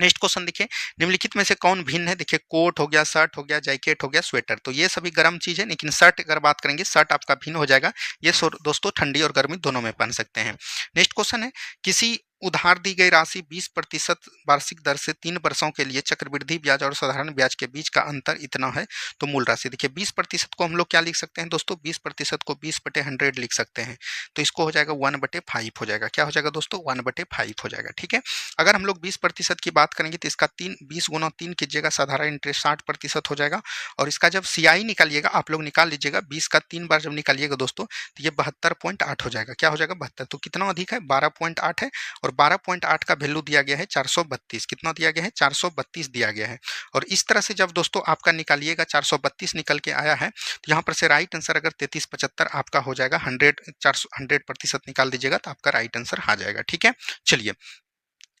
नेक्स्ट क्वेश्चन देखिए, निम्नलिखित में से कौन भिन्न है? देखिए कोट हो गया, शर्ट हो गया, जैकेट हो गया, स्वेटर, तो ये सभी गर्म चीज है, लेकिन शर्ट अगर बात करेंगे शर्ट आपका भिन्न हो जाएगा। ये दोस्तों ठंडी और गर्मी दोनों में पहन सकते हैं। नेक्स्ट क्वेश्चन है, किसी उधार दी गई राशि 20% वार्षिक दर से 3 वर्षों के लिए चक्रवृद्धि ब्याज और साधारण ब्याज के बीच का अंतर इतना है, तो मूल राशि। देखिए 20% को हम लोग क्या लिख सकते हैं दोस्तों? 20% को 20/100 लिख सकते हैं, तो इसको हो जाएगा 1/5 हो जाएगा। क्या हो जाएगा दोस्तों? 1/5 हो जाएगा। ठीक है, अगर हम लोग 20% की बात करेंगे तो इसका 20 गुना 3 कीजिएगा, साधारण इंटरेस्ट 60% हो जाएगा। और इसका जब CI निकालिएगा, आप लोग निकाल लीजिएगा, 20 का 3 बार जब निकालिएगा दोस्तों, तो ये 72.8 हो जाएगा। क्या हो जाएगा? 72। तो कितना अधिक है? 12.8 है, और 12.8 का वैल्यू दिया गया है 432। कितना दिया गया है? 432 दिया गया है। और इस तरह से जब दोस्तों आपका निकालिएगा 432 निकल के आया है, तो यहाँ पर से राइट आंसर अगर 3375 आपका हो जाएगा, 100% निकाल दीजिएगा तो आपका राइट आंसर आ जाएगा। ठीक है, चलिए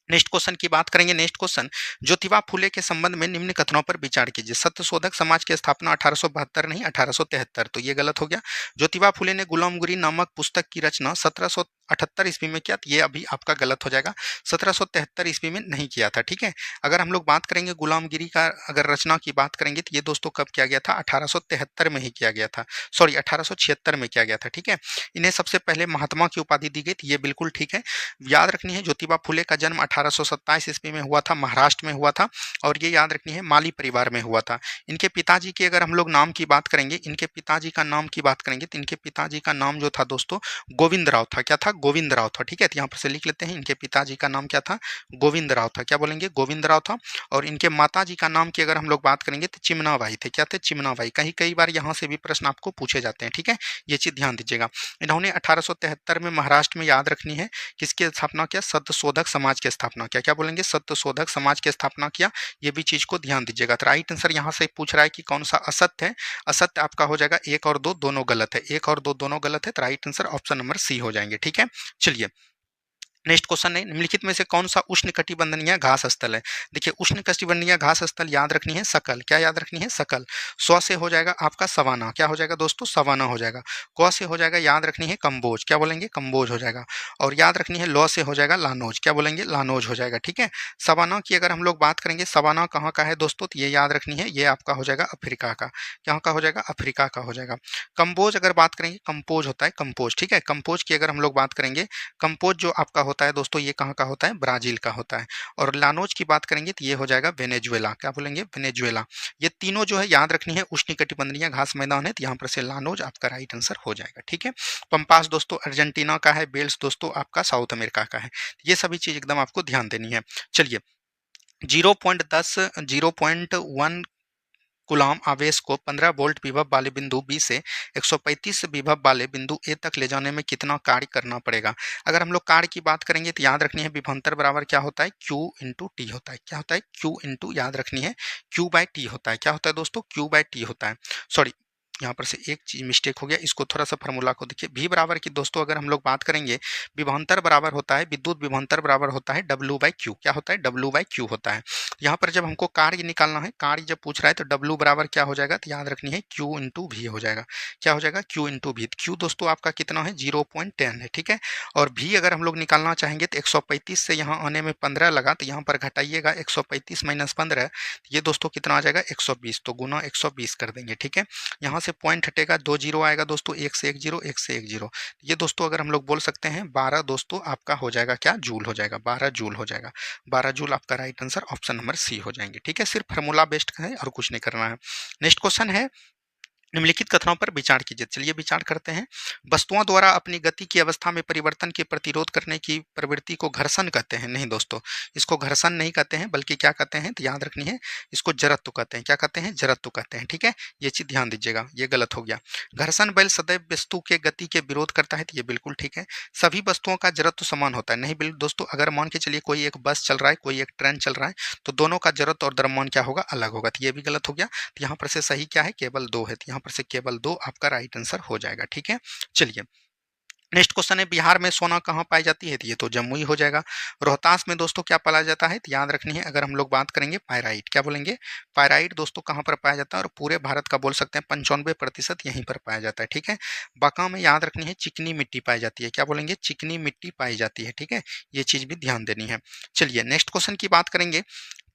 नेक्स्ट क्वेश्चन की बात करेंगे। नेक्स्ट क्वेश्चन, ज्योतिबा फुले के संबंध में निम्न कथनों पर विचार कीजिए। सत्यशोधक समाज की स्थापना 1872 नहीं 1873, तो ये गलत हो गया। ज्योतिबा फुले ने गुलामगिरी नामक पुस्तक की रचना 1778 ईस्वी में किया, ये अभी आपका गलत हो जाएगा। 1773 ईस्वी में नहीं किया था। ठीक है, अगर हम लोग बात करेंगे गुलामगिरी का अगर रचना की बात करेंगे, तो ये दोस्तों कब किया गया था? 1873 में ही किया गया था, सॉरी 1876 में किया गया था। ठीक है, इन्हें सबसे पहले महात्मा की उपाधि दी गई थी, ये बिल्कुल ठीक है। याद रखनी है ज्योतिबा फुले का जन्म 1827 ईस्वी में हुआ था, महाराष्ट्र में हुआ था, और ये याद रखनी है माली परिवार में हुआ था। इनके पिताजी की अगर हम लोग नाम की बात करेंगे, इनके पिताजी का नाम की बात करेंगे, तो इनके पिताजी का नाम जो था दोस्तों गोविंद राव था। क्या था? गोविंद राव था। ठीक है, तो यहाँ पर से लिख लेते हैं, इनके पिताजी का नाम क्या था? गोविंद राव था। क्या बोलेंगे? गोविंद राव था। और इनके माता जी का नाम की अगर हम लोग बात करेंगे तो चिमनाबाई थे। क्या थे? चिमनाबाई। कई बार यहाँ से भी प्रश्न आपको पूछे जाते हैं। ठीक है, ये चीज ध्यान दीजिएगा। इन्होंने 1873 में महाराष्ट्र में, याद रखनी है, किसकी स्थापना किया? सत्यशोधक समाज की स्थापना किया। क्या बोलेंगे? सत्यशोधक समाज की स्थापना किया। ये भी चीज को ध्यान दीजिएगा। तो राइट आंसर यहाँ से पूछ रहा है कि कौन सा असत्य है? असत्य आपका हो जाएगा 1 और 2 दोनों गलत है। 1 और 2 दोनों गलत है, तो right answer option number C हो जाएंगे। ठीक है, चलिए नेक्स्ट क्वेश्चन है, निम्नलिखित में से कौन सा उष्णकटिबंधनीय घास स्थल है? देखिए उष्णकटिबंधनीय घास स्थल याद रखनी है सकल। क्या याद रखनी है? सकल। स्व से हो जाएगा आपका सवाना। क्या हो जाएगा दोस्तों? सवाना हो जाएगा। क से हो जाएगा, याद रखनी है कंबोज। क्या बोलेंगे? कंबोज हो जाएगा। और याद रखनी है लौ से हो जाएगा लानोज। क्या बोलेंगे? लानोज हो जाएगा। ठीक है, सवाना की अगर हम लोग बात करेंगे, सवाना कहाँ का है दोस्तों? तो ये याद रखनी है, ये आपका हो जाएगा अफ्रीका का। कहाँ का हो जाएगा? अफ्रीका का हो जाएगा। कंबोज अगर बात करेंगे, कंपोज होता है कंपोज। ठीक है, कंपोज की अगर हम लोग बात करेंगे, कंपोज जो आपका होता है दोस्तों, ये कहाँ का होता है? ब्राजील का होता है। और लानोज की बात करेंगे तो ये हो जाएगा वेनेजुएला। क्या बोलेंगे? वेनेजुएला। ये तीनों जो है याद रखनी है उष्णकटिबंधीय घास मैदान है, तो यहाँ पर से लानोज आपका राइट आंसर हो जाएगा। ठीक है, पंपास दोस्तों अर्जेंटीना का है, बेल्स दोस्तों आपका साउथ अमेरिका का है। ये सभी चीज एकदम आपको ध्यान देनी है। चलिए 0.1 गुलाम आवेश को 15 वोल्ट विभव वाले बिंदु बी से 135 विभव वाले बिंदु ए तक ले जाने में कितना कार्य करना पड़ेगा? अगर हम लोग कार्य की बात करेंगे तो याद रखनी है विभवांतर बराबर क्या होता है? Q इंटू टी होता है। क्या होता है? Q इंटू, याद रखनी है Q बाय टी होता है। क्या होता है दोस्तों? Q बाय टी होता है। सॉरी यहाँ पर से एक चीज मिस्टेक हो गया, इसको थोड़ा सा फार्मूला को देखिए। V बराबर की दोस्तों अगर हम लोग बात करेंगे, विभवांतर बराबर होता है, विद्युत विभवांतर बराबर होता है W/Q। क्या होता है? W/Q होता है। यहाँ पर जब हमको कार्य निकालना है, कार्य जब पूछ रहा है तो W बराबर क्या हो जाएगा? तो याद रखनी है Q इंटू V हो जाएगा। क्या हो जाएगा? Q into V। Q दोस्तों आपका कितना है? 0.10 है, ठीक है। और V अगर हम लोग निकालना चाहेंगे तो 135 से यहाँ आने में 15 लगा, तो यहाँ पर घटाइएगा 135 माइनस 15, ये दोस्तों कितना आ जाएगा? 120। तो गुना 120 कर देंगे, ठीक है। यहाँ से पॉइंट हटेगा, 2 जीरो आएगा दोस्तों, एक से एक जीरो, एक से एक जीरो। ये दोस्तों अगर हम लोग बोल सकते हैं 12 दोस्तों आपका हो जाएगा क्या? जूल हो जाएगा, 12 जूल हो जाएगा। 12 जूल आपका right answer option number C हो जाएंगे, ठीक है। सिर्फ फार्मूला बेस्ड है और कुछ नहीं करना है। नेक्स्ट क्वेश्चन है, निम्नलिखित कथनों पर विचार कीजिए। चलिए विचार करते हैं। वस्तुओं द्वारा अपनी गति की अवस्था में परिवर्तन के प्रतिरोध करने की प्रवृत्ति को घर्षण कहते हैं। नहीं दोस्तों, इसको घर्षण नहीं कहते हैं, बल्कि क्या कहते हैं? तो याद रखनी है, इसको जड़त्व कहते हैं। क्या कहते हैं? जड़त्व कहते हैं, ठीक है। ये चीज ध्यान दीजिएगा, ये गलत हो गया। घर्षण बल सदैव वस्तु के गति के विरोध करता है, तो ये बिल्कुल ठीक है। सभी वस्तुओं का जड़त्व समान होता है, नहीं बिल्कुल दोस्तों। अगर मान के चलिए कोई एक बस चल रहा है, कोई एक ट्रेन चल रहा है, तो दोनों का जड़त्व और द्रव्यमान क्या होगा? अलग होगा, तो ये भी गलत हो गया। तो यहाँ पर से सही क्या है? केवल 2 है, तो यहाँ पर से केवल 2 आपका राइट आंसर हो जाएगा, ठीक है। चलिए नेक्स्ट क्वेश्चन है, बिहार में सोना कहाँ पाई जाती है? तो ये तो जमुई हो जाएगा। रोहतास में दोस्तों क्या पाया जाता है? तो याद रखनी है, अगर हम लोग बात करेंगे पायराइट, क्या बोलेंगे? पायराइट दोस्तों कहाँ पर पाया जाता है? और पूरे भारत का बोल सकते हैं 95% यहीं पर पाया जाता है, ठीक है। बांका में याद रखनी है चिकनी मिट्टी पाई जाती है। क्या बोलेंगे? चिकनी मिट्टी पाई जाती है, ठीक है। ये चीज भी ध्यान देनी है। चलिए नेक्स्ट क्वेश्चन की बात करेंगे।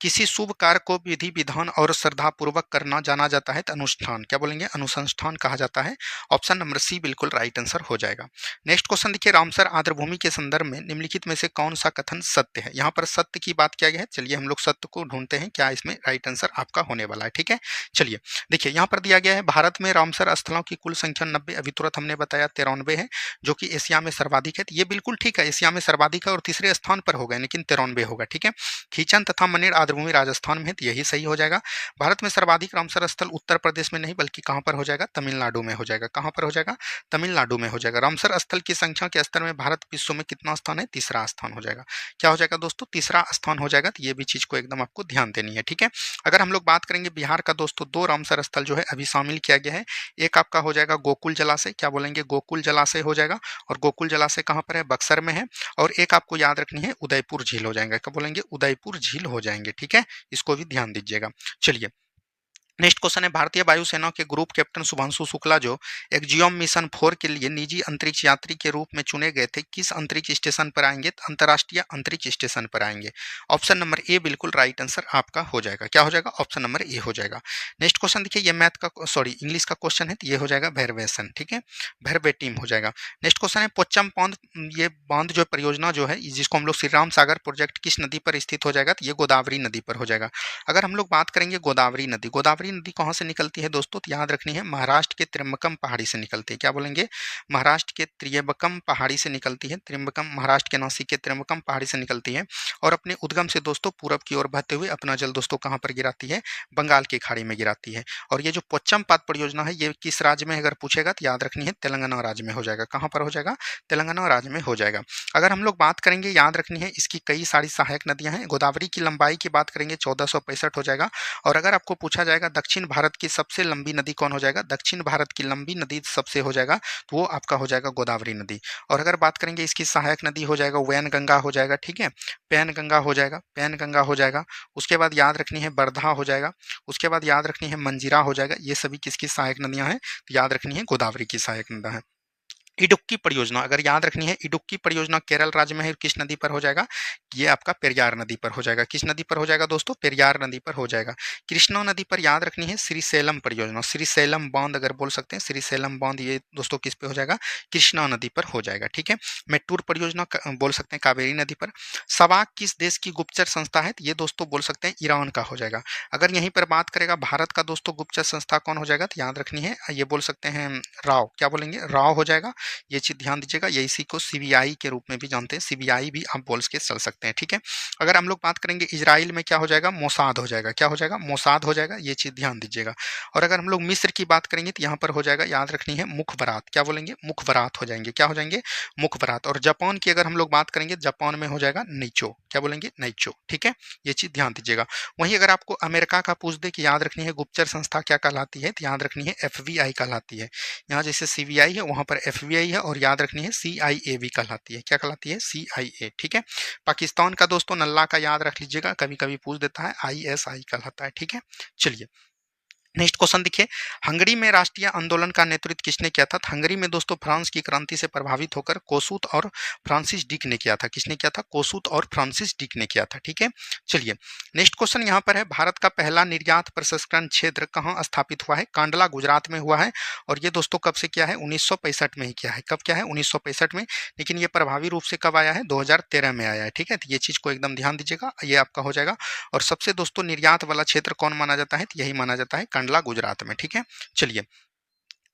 किसी शुभ कार्य को विधि विधान और श्रद्धा पूर्वक करना जाना जाता है, तो अनुष्ठान। क्या बोलेंगे? अनुसंधान कहा जाता है। ऑप्शन नंबर सी बिल्कुल राइट आंसर हो जाएगा। नेक्स्ट क्वेश्चन देखिए, रामसर आर्द्रभूमि के संदर्भ में निम्नलिखित में से कौन सा कथन सत्य है? यहाँ पर सत्य की बात किया गया है। चलिए हम लोग सत्य को ढूंढते हैं, क्या इसमें राइट आंसर आपका होने वाला है, ठीक है। चलिए देखिए, यहाँ पर दिया गया है, भारत में रामसर स्थलों की कुल संख्या 90, अभी तुरंत हमने बताया 93 है, जो कि एशिया में सर्वाधिक है। तो ये बिल्कुल ठीक है, एशिया में सर्वाधिक है और तीसरे स्थान पर होगा, लेकिन 93 होगा, ठीक है। खींचन तथा मनेर आर्द्रभूमि राजस्थान में है, तो यही सही हो जाएगा। भारत में सर्वाधिक रामसर स्थल उत्तर प्रदेश में नहीं, बल्कि कहां पर हो जाएगा? तमिलनाडु में हो जाएगा। कहां पर हो जाएगा? तमिलनाडु में हो जाएगा। रामसर स्थल की संख्या के स्तर में भारत विश्व में कितना स्थान है? तीसरा स्थान हो जाएगा। क्या हो जाएगा दोस्तों? तीसरा स्थान हो जाएगा। तो ये भी चीज को एकदम आपको ध्यान देनी है, ठीक है। अगर हम लोग बात करेंगे बिहार का दोस्तों, 2 रामसर स्थल जो है अभी शामिल किया गया है। एक आपका हो जाएगा गोकुल जलाशय। क्या बोलेंगे? गोकुल जलाशय हो जाएगा। और गोकुल जलाशय कहां पर है? बक्सर में है। और एक आपको याद रखनी है उदयपुर झील हो जाएगा। क्या बोलेंगे? उदयपुर झील हो जाएंगे, ठीक है। इसको भी ध्यान दीजिएगा। चलिए नेक्स्ट क्वेश्चन है, भारतीय वायुसेना के ग्रुप कैप्टन शुभांशु शुक्ला जो एक्जियोम मिशन 4 के लिए निजी अंतरिक्ष यात्री के रूप में चुने गए थे, किस अंतरिक्ष स्टेशन पर आएंगे? अंतर्राष्ट्रीय अंतरिक्ष स्टेशन पर आएंगे। ऑप्शन नंबर ए बिल्कुल राइट आंसर आपका हो जाएगा। क्या हो जाएगा? ऑप्शन नंबर ए हो जाएगा। नेक्स्ट क्वेश्चन देखिए, ये मैथ का सॉरी इंग्लिश का क्वेश्चन है, तो ये हो जाएगा भैरवेसन, ठीक है। भैरवेटिम हो जाएगा। नेक्स्ट क्वेश्चन है, पोच्चम बांध, ये बांध जो परियोजना जो है, जिसको हम लोग श्री राम सागर प्रोजेक्ट, किस नदी पर स्थित हो जाएगा? तो ये गोदावरी नदी पर हो जाएगा। अगर हम लोग बात करेंगे गोदावरी नदी, गोदावरी नदी कहाँ से निकलती है दोस्तों? तो याद रखनी है महाराष्ट्र के त्रिम्बकम पहाड़ी से निकलती है। क्या बोलेंगे? महाराष्ट्र के त्रियम्बकम पहाड़ी से निकलती है। त्रिम्बकम महाराष्ट्र के नासिक के त्रिम्बकम पहाड़ी से निकलती है और अपने उद्गम से दोस्तों पूरब की ओर बहते हुए अपना जल दोस्तों कहाँ पर गिराती है? बंगाल की खाड़ी में गिराती है। और ये जो पोच्चमपाद परियोजना है, ये किस राज्य में अगर पूछेगा तो याद रखनी है तेलंगाना राज्य में हो जाएगा। कहाँ पर हो जाएगा? तेलंगाना राज्य में हो जाएगा। अगर हम लोग बात करेंगे, याद रखनी है इसकी कई सारी सहायक नदियां हैं। गोदावरी की लंबाई की बात करेंगे 1465 हो जाएगा। और अगर आपको पूछा जाएगा दक्षिण भारत की सबसे लंबी नदी कौन हो जाएगा? दक्षिण भारत की लंबी नदी सबसे हो जाएगा, तो वो आपका हो जाएगा गोदावरी नदी। और अगर बात करेंगे इसकी सहायक नदी हो जाएगा वैन गंगा हो जाएगा, ठीक है। पैन गंगा हो जाएगा, पैन गंगा हो जाएगा। उसके बाद याद रखनी है बरधा हो जाएगा। उसके बाद याद रखनी है मंजीरा हो जाएगा। ये सभी किसकी सहायक नदियां हैं? तो याद रखनी है गोदावरी की सहायक नदी है। इडुक्की परियोजना अगर याद रखनी है, इडुक्की परियोजना केरल राज्य में है, किस नदी पर हो जाएगा? ये आपका पेरियार नदी पर हो जाएगा। किस नदी पर हो जाएगा दोस्तों? पेरियार नदी पर हो जाएगा। कृष्णा नदी पर याद रखनी है श्रीशैलम परियोजना, श्रीशैलम बांध अगर बोल सकते हैं, श्रीशैलम बांध ये दोस्तों किस पे हो जाएगा? कृष्णा नदी पर हो जाएगा, ठीक है। मेट्टूर परियोजना बोल सकते हैं कावेरी नदी पर। सवाक किस देश की गुप्तचर संस्था है? ये दोस्तों बोल सकते हैं ईरान का हो जाएगा। अगर यहीं पर बात करेगा भारत का दोस्तों गुप्तचर संस्था कौन हो जाएगा? तो याद रखनी है ये बोल सकते हैं राव। क्या बोलेंगे? राव हो जाएगा। ये चीज ध्यान दीजिएगा। ये इसी को सीबीआई के रूप में भी जानते हैं, सीबीआई भी आप बोल के चल सकते हैं, ठीक है। अगर हम लोग बात करेंगे इजराइल में क्या हो जाएगा? मोसाद हो जाएगा। क्या हो जाएगा? मोसाद हो जाएगा। ये चीज ध्यान दीजिएगा। और अगर हम लोग मिस्र की बात करेंगे तो यहाँ पर हो जाएगा, याद रखनी है मुखबरात। क्या बोलेंगे? मुखबरात हो जाएंगे। क्या हो जाएंगे? मुखबरात। और जापान की अगर हम लोग बात करेंगे, जापान में हो जाएगा निचो। क्या बोलेंगे, नाइचो, ठीक है, ये चीज ध्यान दीजिएगा। वहीं अगर आपको अमेरिका का पूछ दे कि याद रखनी है गुप्तचर संस्था क्या कहलाती है, तो याद रखनी है FBI कहलाती है। यहाँ जैसे CBI है वहां पर FBI है, और याद रखनी है CIA भी कहलाती है। क्या कहलाती है, CIA, ठीक है। पाकिस्तान का दोस्तों नल्ला का याद रख लीजिएगा, कभी कभी पूछ देता है, ISI कहलाता है, ठीक है। चलिए नेक्स्ट क्वेश्चन देखिए, हंगरी में राष्ट्रीय आंदोलन का नेतृत्व किसने किया था। हंगरी में दोस्तों फ्रांस की क्रांति से प्रभावित होकर कोसूत और फ्रांसिस डिक ने किया था। किसने किया था, कोसूत और फ्रांसिस डिक ने किया था, ठीक है। चलिए नेक्स्ट क्वेश्चन यहाँ पर है, भारत का पहला निर्यात प्रसंस्करण क्षेत्र कहाँ स्थापित हुआ है। कांडला गुजरात में हुआ है, और ये दोस्तों कब से किया है, 1965 में ही किया है। कब क्या है, 1965 में, लेकिन ये प्रभावी रूप से कब आया है, 2013 में आया है, ठीक है। तो ये चीज को एकदम ध्यान दीजिएगा, ये आपका हो जाएगा। और सबसे दोस्तों निर्यात वाला क्षेत्र कौन माना जाता है, तो यही माना जाता है कंडला गुजरात में, ठीक है। चलिए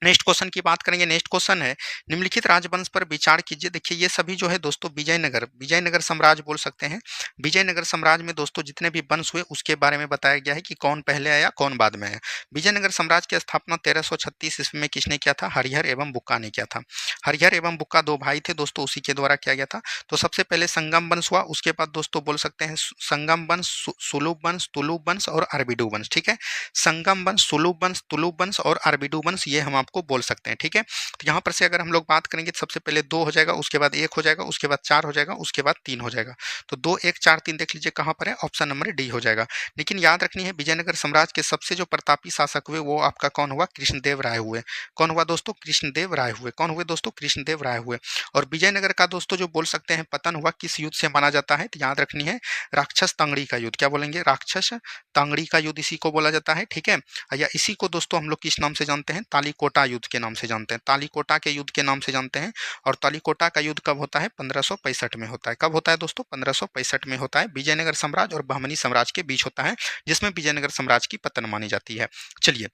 नेक्स्ट क्वेश्चन की बात करेंगे। नेक्स्ट क्वेश्चन है, निम्नलिखित राजवंश पर विचार कीजिए। देखिए ये सभी जो है दोस्तों विजयनगर साम्राज्य बोल सकते हैं। विजयनगर साम्राज्य में दोस्तों जितने भी वंश हुए उसके बारे में बताया गया है कि कौन पहले आया कौन बाद में आया। विजयनगर साम्राज्य की स्थापना 1336 ईस्वी में किसने किया था, हरिहर एवं बुक्का ने किया था। हरिहर एवं बुक्का दो भाई थे दोस्तों, उसी के द्वारा किया गया था। तो सबसे पहले संगम वंश हुआ, उसके बाद दोस्तों बोल सकते हैं संगम वंश, सुलूप वंश, तुलुप वंश और अरबिडू वंश, ठीक है। संगम वंश, सुलूप वंश, तुलुप वंश और अरबिडू वंश, ये हम आपको बोल सकते हैं, ठीक है। तो यहाँ पर से अगर हम लोग बात करेंगे तो सबसे पहले 2 हो जाएगा, उसके बाद 1 हो जाएगा, उसके बाद 4 हो जाएगा, उसके बाद 3 हो जाएगा। तो 2 1 4 3 देख लीजिए कहाँ पर है, ऑप्शन नंबर डी हो जाएगा। लेकिन याद रखनी है विजयनगर साम्राज्य के सबसे जो प्रतापी शासक हुए वो आपका कौन हुआ, कृष्णदेव राय हुए। कौन हुआ दोस्तों, कृष्णदेव राय हुए। कौन हुए दोस्तों, कृष्णदेव राय हुए। और विजयनगर का दोस्तों जो बोल सकते हैं पतन हुआ किस युद्ध से माना जाता है, तो याद रखनी है राक्षस तांगड़ी का युद्ध। क्या बोलेंगे, राक्षस तांगड़ी का युद्ध इसी को बोला जाता है, ठीक है। या इसी को दोस्तों हम लोग किस नाम से जानते हैं, तालीकोटा युद्ध के नाम से जानते हैं। तालीकोटा के युद्ध के नाम से जानते हैं। और तालीकोटा का युद्ध कब होता है, 1565 में होता है। कब होता है दोस्तों, 1565 में होता है। विजयनगर साम्राज्य और बहमनी साम्राज्य के बीच होता है, जिसमें विजयनगर साम्राज्य की पतन मानी जाती है। चलिए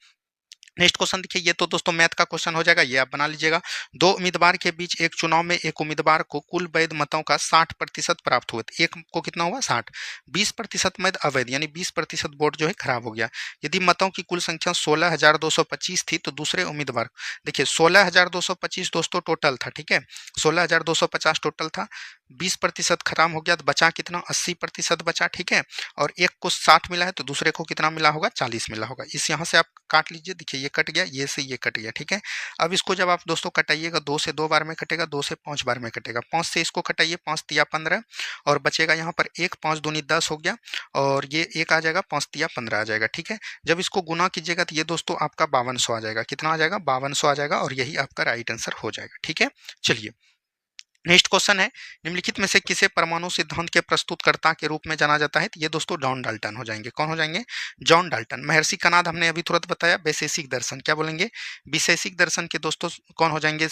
नेक्स्ट क्वेश्चन देखिए, ये तो दोस्तों मैथ का क्वेश्चन हो जाएगा, ये आप बना लीजिएगा। दो उम्मीदवार के बीच एक चुनाव में एक उम्मीदवार को कुल वैध मतों का 60% प्राप्त हुए, तो एक को कितना हुआ 60, 20% मत अवैध, यानी 20% वोट जो है खराब हो गया। यदि मतों की कुल संख्या 16,225 थी तो दूसरे उम्मीदवार, देखिए 16,225 दोस्तों टोटल था, ठीक है। 16,250 टोटल था, 20% खराब हो गया तो बचा कितना, 80% बचा, ठीक है। और एक को 60 मिला है तो दूसरे को कितना मिला होगा, 40 मिला होगा। इस यहाँ से आप काट लीजिए, देखिए ये कट गया, ये से ये कट गया, ठीक है। अब इसको जब आप दोस्तों कटाइएगा, 2 से 2 बार में कटेगा, 2 से 5 बार में कटेगा, 5 से इसको कटाइए, 5 तिया 15 और बचेगा यहाँ पर 1, 5 दूनी 10 हो गया, और ये 1 आ जाएगा, 5 तिया 15 आ जाएगा, ठीक है। जब इसको गुना कीजिएगा तो ये दोस्तों आपका 5200 आ जाएगा। कितना आ जाएगा, 5200 आ जाएगा, और यही आपका राइट आंसर हो जाएगा, ठीक है। चलिए नेक्स्ट क्वेश्चन है, निम्नलिखित में से किसे परमाणु सिद्धांत के प्रस्तुतकर्ता के रूप में जाना जाता है, तो ये दोस्तों जॉन डाल्टन हो जाएंगे। कौन हो जाएंगे, जॉन डाल्टन। महर्षि कणाद हमने अभी तुरंत बताया, वैशेषिक दर्शन, क्या बोलेंगे, विशेषिक दर्शन के दोस्तों कौन हो जाएंगे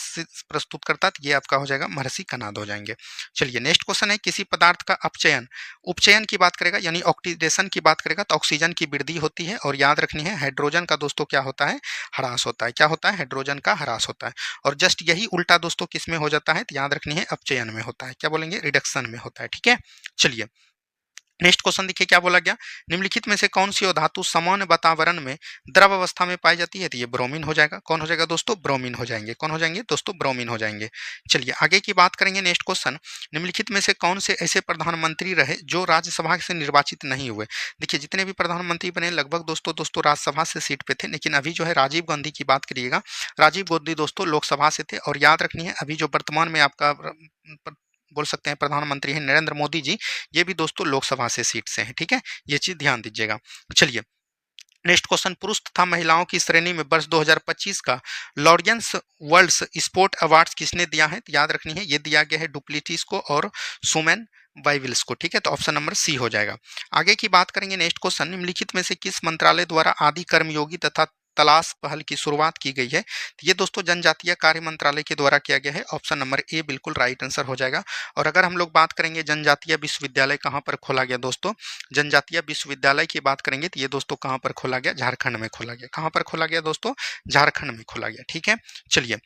प्रस्तुतकर्ता, ये आपका हो जाएगा महर्षि कणाद हो जाएंगे। चलिए नेक्स्ट क्वेश्चन है, किसी पदार्थ का अपचयन उपचयन की बात करेगा, यानी ऑक्सीडेशन की बात करेगा, तो ऑक्सीजन की वृद्धि होती है, और याद रखनी है हाइड्रोजन का दोस्तों क्या होता है, ह्रास होता है। क्या होता है, हाइड्रोजन का ह्रास होता है। और जस्ट यही उल्टा दोस्तों किस में हो जाता है, तो याद रखनी है अपचयन में होता है। क्या बोलेंगे, रिडक्शन में होता है, ठीक है। चलिए नेक्स्ट क्वेश्चन देखिए क्या बोला गया, निम्नलिखित में से कौन सी धातु सामान्य वातावरण में द्रव अवस्था में पाई जाती है, तो ये ब्रोमीन हो जाएगा। कौन हो जाएगा दोस्तों, ब्रोमीन हो जाएंगे। कौन हो जाएंगे दोस्तों, ब्रोमीन हो जाएंगे। चलिए आगे की बात करेंगे। नेक्स्ट क्वेश्चन, निम्नलिखित में से कौन से ऐसे प्रधानमंत्री रहे जो राज्यसभा से निर्वाचित नहीं हुए। देखिए जितने भी प्रधानमंत्री बने लगभग दोस्तों राज्यसभा से सीट पे थे, लेकिन अभी जो है राजीव गांधी की बात करिएगा, राजीव गांधी दोस्तों लोकसभा से थे। और याद रखनी है अभी जो वर्तमान में आपका बोल सकते हैं प्रधानमंत्री हैं नरेंद्र मोदी जी, ये भी दोस्तों लोकसभा से सीट से हैं, ठीक है। ये चीज ध्यान दीजिएगा। चलिए नेक्स्ट क्वेश्चन, पुरुष तथा महिलाओं की श्रेणी में वर्ष 2025 का लॉरियंस वर्ल्ड स्पोर्ट अवार्ड्स किसने दिया है, तो याद रखनी है ये दिया गया है डुप्लिटिस को और सुमेन वाइविल्स को, ठीक है। तो ऑप्शन नंबर सी हो जाएगा। आगे की बात करेंगे। नेक्स्ट क्वेश्चन, निम्नलिखित में से किस मंत्रालय द्वारा आदि कर्मयोगी तथा तलाश पहल की शुरुआत की गई है, तो ये दोस्तों जनजातीय कार्य मंत्रालय के द्वारा किया गया है। ऑप्शन नंबर ए बिल्कुल राइट आंसर हो जाएगा। और अगर हम लोग बात करेंगे जनजातीय विश्वविद्यालय कहाँ पर खोला गया दोस्तों, जनजातीय विश्वविद्यालय की बात करेंगे तो ये दोस्तों कहाँ पर खोला गया, झारखंड में खोला गया। कहाँ पर खोला गया दोस्तों, झारखंड में खोला गया, ठीक है। चलिए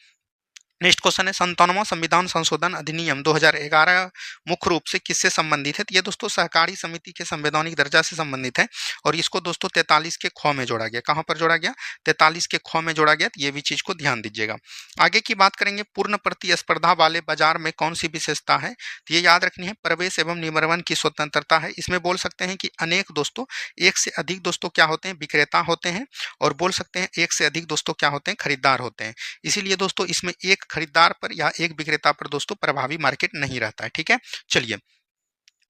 नेक्स्ट क्वेश्चन है 57वां संविधान संशोधन अधिनियम 2011 मुख्य रूप से किससे संबंधित है? तो ये दोस्तों सहकारी समिति के संवैधानिक दर्जा से संबंधित है और इसको दोस्तों 43 के ख में जोड़ा गया। कहां पर जोड़ा गया? 43 के ख में जोड़ा गया। तो ये भी चीज को ध्यान दीजिएगा। आगे की बात करेंगे, पूर्ण प्रतिस्पर्धा वाले बाजार में कौन सी विशेषता है? तो ये याद रखनी है, प्रवेश एवं निवर्मन की स्वतंत्रता है। इसमें बोल सकते हैं कि अनेक दोस्तों, एक से अधिक दोस्तों क्या होते हैं? विक्रेता होते हैं। और बोल सकते हैं एक से अधिक दोस्तों क्या होते हैं? खरीदार होते हैं। इसीलिए दोस्तों इसमें एक खरीदार पर या एक विक्रेता पर दोस्तों प्रभावी मार्केट नहीं रहता है। ठीक है, चलिए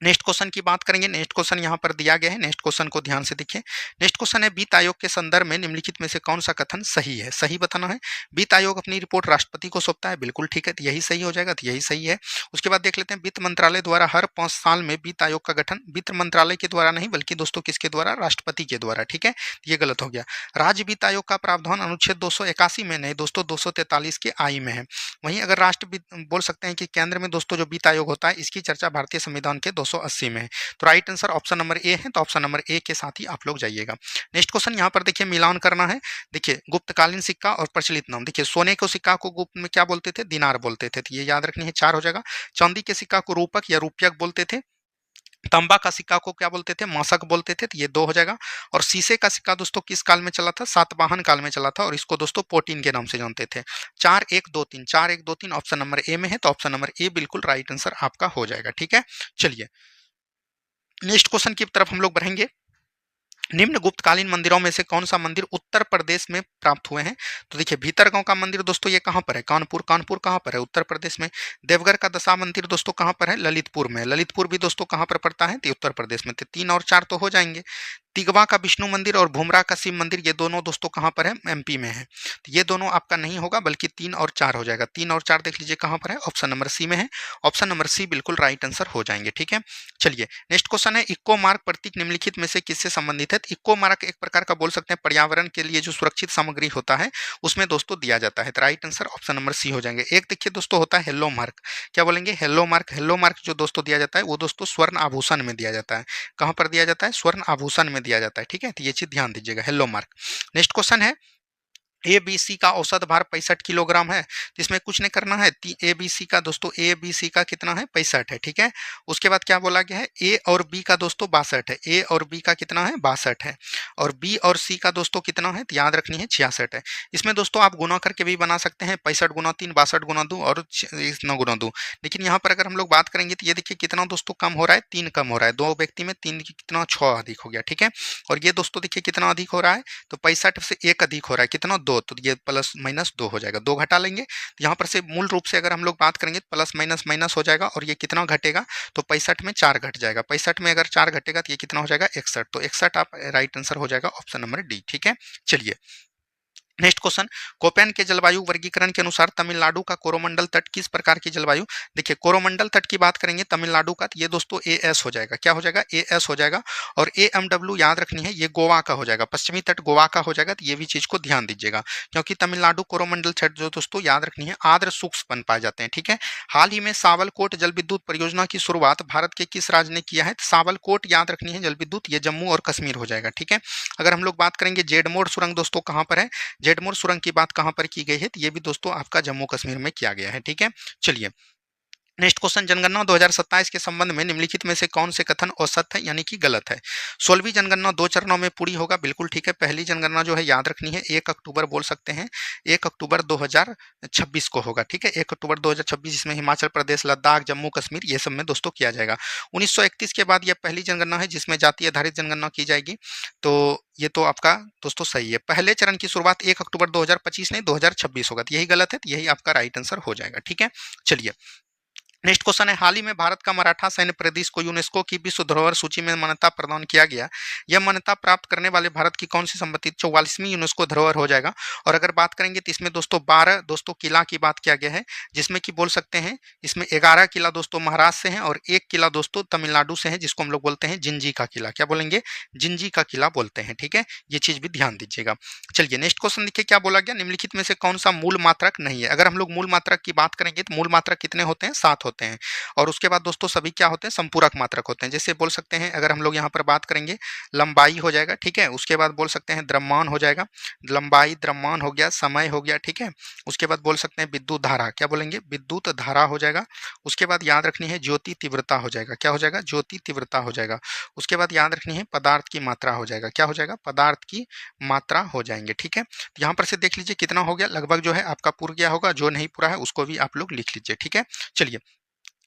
नेक्स्ट क्वेश्चन की बात करेंगे। नेक्स्ट क्वेश्चन यहाँ पर दिया गया है, नेक्स्ट क्वेश्चन को ध्यान से देखिए। नेक्स्ट क्वेश्चन है, वित्त आयोग के संदर्भ में निम्नलिखित में से कौन सा कथन सही है? सही बताना है। वित्त आयोग अपनी रिपोर्ट राष्ट्रपति को सौंपता है, बिल्कुल ठीक है, तो यही सही हो जाएगा, तो यही सही है। उसके बाद देख लेते हैं, वित्त मंत्रालय द्वारा हर 5 साल में वित्त आयोग का गठन वित्त मंत्रालय के द्वारा नहीं बल्कि दोस्तों किसके द्वारा? राष्ट्रपति के द्वारा। ठीक है, ये गलत हो गया। राज्य वित्त आयोग का प्रावधान अनुच्छेद 281 में नहीं दोस्तों 243 के आई में है। वहीं अगर बोल सकते हैं कि केंद्र में दोस्तों जो वित्त आयोग होता है इसकी चर्चा भारतीय संविधान के 280 में है। तो right answer option number A है, तो ऑप्शन नंबर ए के साथ ही आप लोग जाइएगा। नेक्स्ट क्वेश्चन यहाँ पर देखिए, मिलान करना है। देखिए गुप्तकालीन सिक्का और प्रचलित नाम। देखिए सोने को सिक्का को गुप्त में क्या बोलते थे? दिनार बोलते थे, तो ये याद रखनी है, 4 हो जाएगा। चांदी के सिक्का को रूपक या रुपयक बोलते थे। तांबा का सिक्का को क्या बोलते थे? मासक बोलते थे, तो ये 2 हो जाएगा। और शीशे का सिक्का दोस्तों किस काल में चला था? सातवाहन काल में चला था और इसको दोस्तों पोटीन के नाम से जानते थे। 4 1 2 3 4 1 2 3 ऑप्शन नंबर ए में है, तो ऑप्शन नंबर ए बिल्कुल राइट आंसर आपका हो जाएगा। ठीक है, चलिए नेक्स्ट क्वेश्चन की तरफ हम लोग बढ़ेंगे। निम्न गुप्तकालीन मंदिरों में से कौन सा मंदिर उत्तर प्रदेश में प्राप्त हुए हैं? तो देखिए भीतरगांव का मंदिर दोस्तों ये कहां पर है? कानपुर। कानपुर कहां पर है? उत्तर प्रदेश में। देवघर का दशा मंदिर दोस्तों कहां पर है? ललितपुर में। ललितपुर भी दोस्तों कहां पर पड़ता है? तो उत्तर प्रदेश में। तो 3 और 4 तो हो जाएंगे। तिगवा का विष्णु मंदिर और भुमरा का शिव मंदिर, ये दोनों दोस्तों कहां पर है? एमपी में है। तो ये दोनों आपका नहीं होगा बल्कि 3 और 4 हो जाएगा। 3 और 4 देख लीजिए कहां पर है? ऑप्शन नंबर सी में है। ऑप्शन नंबर सी बिल्कुल राइट आंसर हो जाएंगे। ठीक है, चलिए नेक्स्ट क्वेश्चन है, इक्को मार्क प्रतीक निम्नलिखित में से किससे संबंधित है? इक्को मार्क एक प्रकार का बोल सकते हैं पर्यावरण के लिए जो सुरक्षित सामग्री होता है उसमें दोस्तों दिया जाता है। तो right answer option number C हो जाएंगे। एक देखिए दोस्तों होता है हेलो मार्क। क्या बोलेंगे? Hello mark. हेलो मार्क जो दोस्तों दिया जाता है वो दोस्तों स्वर्ण आभूषण में दिया जाता है। कहां पर दिया जाता है? स्वर्ण आभूषण में दिया जाता है। ठीक है, तो ये चीज ध्यान दीजिएगा, हेलो मार्क। नेक्स्ट क्वेश्चन है, ए बी सी का औसत भार 65 किलोग्राम है। तो इसमें कुछ नहीं करना है। ए बी सी का दोस्तों ए बी सी का कितना है? 65 है। ठीक है, उसके बाद क्या बोला गया है? ए और बी का दोस्तों 62 है। ए और बी का कितना है? 62 है। और बी और सी का दोस्तों कितना है? तो याद रखनी है 66 है। इसमें दोस्तों आप गुना करके भी बना सकते हैं, 65 गुना 3, 62 गुना 2 और 9 गुना 2। लेकिन यहाँ पर अगर हम लोग बात करेंगे तो ये देखिए कितना दोस्तों कम हो रहा है? 3 कम हो रहा है। 2 व्यक्ति में 3 कितना? 6 अधिक हो गया। ठीक है, और ये दोस्तों देखिए कितना अधिक हो रहा है? तो 65 से 1 अधिक हो रहा है, कितना? 2। तो ये प्लस माइनस 2 हो जाएगा। 2 घटा लेंगे तो यहाँ पर से मूल रूप से अगर हम लोग बात करेंगे तो प्लस माइनस माइनस हो जाएगा और ये कितना घटेगा? तो 65 में 4 घट जाएगा। 65 में अगर 4 घटेगा तो ये कितना हो जाएगा? 61। तो 61 आप राइट आंसर हो जाएगा ऑप्शन नंबर डी। ठीक है, चलिए नेक्स्ट क्वेश्चन, कोपेन के जलवायु वर्गीकरण के अनुसार तमिलनाडु का कोरोमंडल तट किस प्रकार की जलवायु? देखिए कोरोमंडल तट की बात करेंगे तमिलनाडु का, तो ये दोस्तों ए एस हो जाएगा। क्या हो जाएगा? ए एस हो जाएगा। और ए एम डब्ल्यू याद रखनी है, ये गोवा का हो जाएगा। पश्चिमी तट गोवा का हो जाएगा, तो ये भी चीज को ध्यान दीजिएगा क्योंकि तमिलनाडु कोरोमंडल तट जो दोस्तों याद रखनी है आर्द्र शुष्क बन पाए जाते हैं। ठीक है, हाल ही में सावलकोट जल विद्युत परियोजना की शुरुआत भारत के किस राज्य ने किया है? सावलकोट याद रखनी है जल विद्युत, ये जम्मू और कश्मीर हो जाएगा। ठीक है, अगर हम लोग बात करेंगे जेडमोर सुरंग दोस्तों कहां पर है? जेडमोर सुरंग की बात कहां पर की गई है? तो ये भी दोस्तों आपका जम्मू कश्मीर में किया गया है। ठीक है, चलिए नेक्स्ट क्वेश्चन, जनगणना 2027 के संबंध में निम्नलिखित में से कौन से कथन असत्य है यानी कि गलत है? 16वीं जनगणना 2 चरणों में पूरी होगा, बिल्कुल ठीक है। पहली जनगणना जो है याद रखनी है 1 अक्टूबर बोल सकते हैं, 1 अक्टूबर 2026 को होगा। ठीक है, 1 अक्टूबर 2026, इसमें हिमाचल प्रदेश, लद्दाख, जम्मू कश्मीर ये सब में दोस्तों किया जाएगा। 1931 के बाद यह पहली जनगणना है जिसमें जाति आधारित जनगणना की जाएगी। तो ये तो आपका दोस्तों सही है। पहले चरण की शुरुआत 1 अक्टूबर 2025 नहीं 2026 होगा, तो यही गलत है, तो यही आपका राइट आंसर हो जाएगा। ठीक है, चलिए नेक्स्ट क्वेश्चन है, हाल ही में भारत का मराठा सैन्य प्रदेश को यूनेस्को की विश्व धरोहर सूची में मान्यता प्रदान किया गया। यह मान्यता प्राप्त करने वाले भारत की कौन सी संपत्ति 44वीं यूनेस्को धरोहर हो जाएगा? और अगर बात करेंगे तो इसमें दोस्तों 12 दोस्तों किला की बात किया गया है, जिसमें कि बोल सकते हैं इसमें 11 किला दोस्तों महाराष्ट्र से हैं और 1 किला दोस्तों तमिलनाडु से है, जिसको हम लोग बोलते हैं जिंजी का किला। क्या बोलेंगे? जिंजी का किला बोलते हैं। ठीक है, ये चीज भी ध्यान दीजिएगा। चलिए नेक्स्ट क्वेश्चन देखिए क्या बोला गया, निम्नलिखित में से कौन सा मूल मात्रक नहीं है? अगर हम लोग मूल मात्रक की बात करेंगे तो मूल मात्रक कितने होते हैं? 7 होते हैं। होते हैं। और उसके बाद दोस्तों सभी क्या होते हैं, संपूरक मात्रक होते हैं। जैसे बोल सकते हैं, अगर हम लोग यहाँ पर बात करेंगे, लंबाई हो जाएगा, ठीक है। उसके बाद बोल सकते हैं द्रव्यमान हो जाएगा, लंबाई द्रव्यमान हो गया, समय हो गया, ठीक है। उसके बाद बोल सकते हैं विद्युत धारा, क्या बोलेंगे, विद्युत धारा हो जाएगा। उसके बाद याद रखनी है ज्योति तीव्रता हो जाएगा, क्या हो जाएगा, ज्योति तीव्रता हो जाएगा। उसके बाद याद रखनी है पदार्थ की मात्रा हो जाएगा, क्या हो जाएगा, पदार्थ की मात्रा हो जाएंगे, ठीक है। तो यहाँ पर से देख लीजिए कितना हो गया, लगभग जो है आपका पूरा गया होगा, जो नहीं पूरा है उसको भी आप लोग लिख लीजिए, ठीक है। चलिए,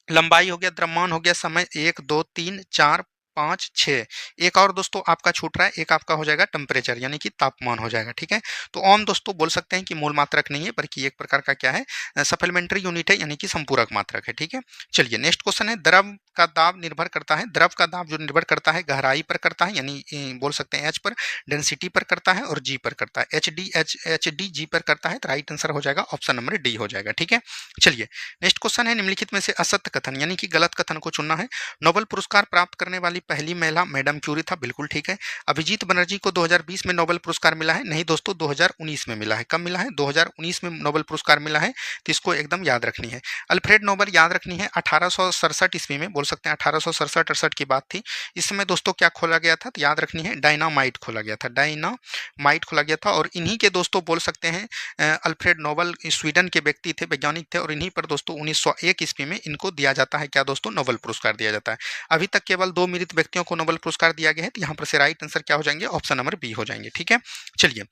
लंबाई हो गया, द्रव्यमान हो गया, समय 1 2 3 4 5 6, एक और दोस्तों आपका छूट रहा है, एक आपका हो जाएगा टेम्परेचर यानी कि तापमान हो जाएगा, ठीक है। तो ओम दोस्तों बोल सकते हैं कि मूल मात्रक नहीं है, बल्कि एक प्रकार का क्या है, सप्लीमेंट्री यूनिट है, यानी कि संपूरक मात्रक है, ठीक है। चलिए नेक्स्ट क्वेश्चन है, द्रव का दाब निर्भर करता है, द्रव का दाब जो निर्भर करता है गहराई पर करता है, यानी बोल सकते हैं एच पर, डेंसिटी पर करता है और जी पर करता है, एच डी जी पर करता है। तो राइट आंसर हो जाएगा ऑप्शन नंबर डी हो जाएगा, ठीक है। चलिए नेक्स्ट क्वेश्चन है, निम्नलिखित में से असत्य कथन यानी कि गलत कथन को चुनना है। नोबेल पुरस्कार प्राप्त करने वाली पहली महिला मैडम क्यूरी था, बिल्कुल ठीक है। अभिजीत बनर्जी को 2020 में नोबेल पुरस्कार मिला है, नहीं दोस्तों 2019 में मिला है। कब मिला है, 2019 में नोबेल पुरस्कार मिला है, तो इसको एकदम याद रखनी है। अल्फ्रेड नोबेल याद रखनी है 1867 ईस्वी में, बोल सकते हैं 1867-68 की बात थी। इस समय दोस्तों क्या खोला गया था, तो याद रखनी है डायनामाइट खोला गया था, डायनामाइट खोला गया था। और इन्हीं के दोस्तों बोल सकते हैं अल्फ्रेड नोबेल स्वीडन के व्यक्ति थे, वैज्ञानिक थे, और इन्हीं पर दोस्तों 1901 ईस्वी में इनको दिया जाता है, क्या दोस्तों, नोबेल पुरस्कार दिया जाता है। अभी तक केवल 2 मृत व्यक्तियों को नोबेल पुरस्कार दिया गया है, तो यहाँ पर से राइट आंसर क्या हो जाएंगे, ऑप्शन नंबर बी हो जाएंगे, ठीक है। चलिए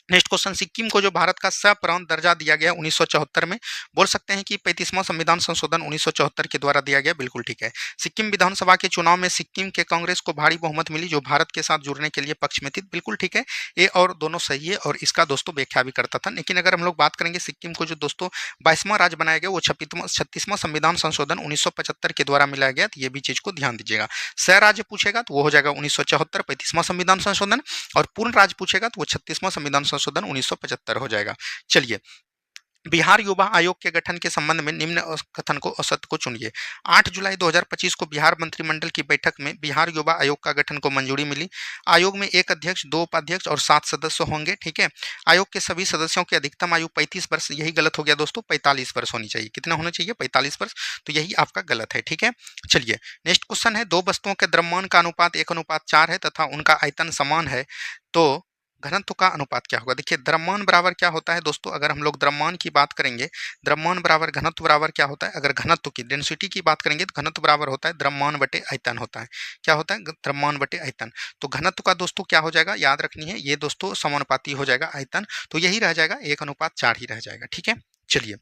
नेक्स्ट क्वेश्चन, सिक्किम को जो भारत का सप्रांत दर्जा दिया गया 1974 में, बोल सकते हैं कि 35वां संविधान संशोधन 1974 के द्वारा दिया गया, बिल्कुल ठीक है। सिक्किम विधानसभा के चुनाव में सिक्किम के कांग्रेस को भारी बहुमत मिली, जो भारत के साथ जुड़ने के लिए पक्ष में थी, बिल्कुल ठीक है। ये और दोनों सही है, और इसका दोस्तों व्याख्या भी करता था। लेकिन अगर हम लोग बात करेंगे सिक्किम को जो दोस्तों 22वां राज्य बनाया गया, वो 36वां संविधान संशोधन 1975 के द्वारा मिलाया गया, तो ये भी चीज को ध्यान दीजिएगा। सह राज्य पूछेगा तो वो हो जाएगा 1974 35वां संविधान संशोधन, और पूर्ण राज्य पूछेगा तो वो 36वां संविधान संशोधन 1975 हो जाएगा। चलिए, बिहार युवा आयोग के गठन के संबंध में निम्न कथन को असत्य को चुनिए। 8 जुलाई 2025 को बिहार मंत्रिमंडल की बैठक में बिहार युवा आयोग का गठन को मंजूरी मिली। आयोग में 1 अध्यक्ष, 2 उपाध्यक्ष और 7 सदस्य होंगे, ठीक है। आयोग के सभी सदस्यों की अधिकतम आयु 35 वर्ष, यही गलत हो गया दोस्तों, 45 वर्ष होनी चाहिए। कितना होना चाहिए, 45 वर्ष, तो यही आपका गलत है, ठीक है। चलिए नेक्स्ट क्वेश्चन है, 2 वस्तुओं के द्रव्यमान का अनुपात 1:4 है तथा उनका आयतन समान है, तो घनत्व का अनुपात क्या होगा। देखिए द्रव्यमान बराबर क्या होता है दोस्तों, अगर हम लोग द्रव्यमान की बात करेंगे, द्रव्यमान बराबर घनत्व बराबर क्या होता है, अगर घनत्व की डेंसिटी की बात करेंगे तो घनत्व बराबर होता है द्रव्यमान बटे आयतन होता है। क्या होता है, द्रव्यमान बटे आयतन। तो घनत्व का दोस्तों क्या हो जाएगा, याद रखनी है, ये दोस्तों समानुपाती हो जाएगा आयतन, तो यही रह जाएगा 1:4 ही रह जाएगा, ठीक है। चलिए,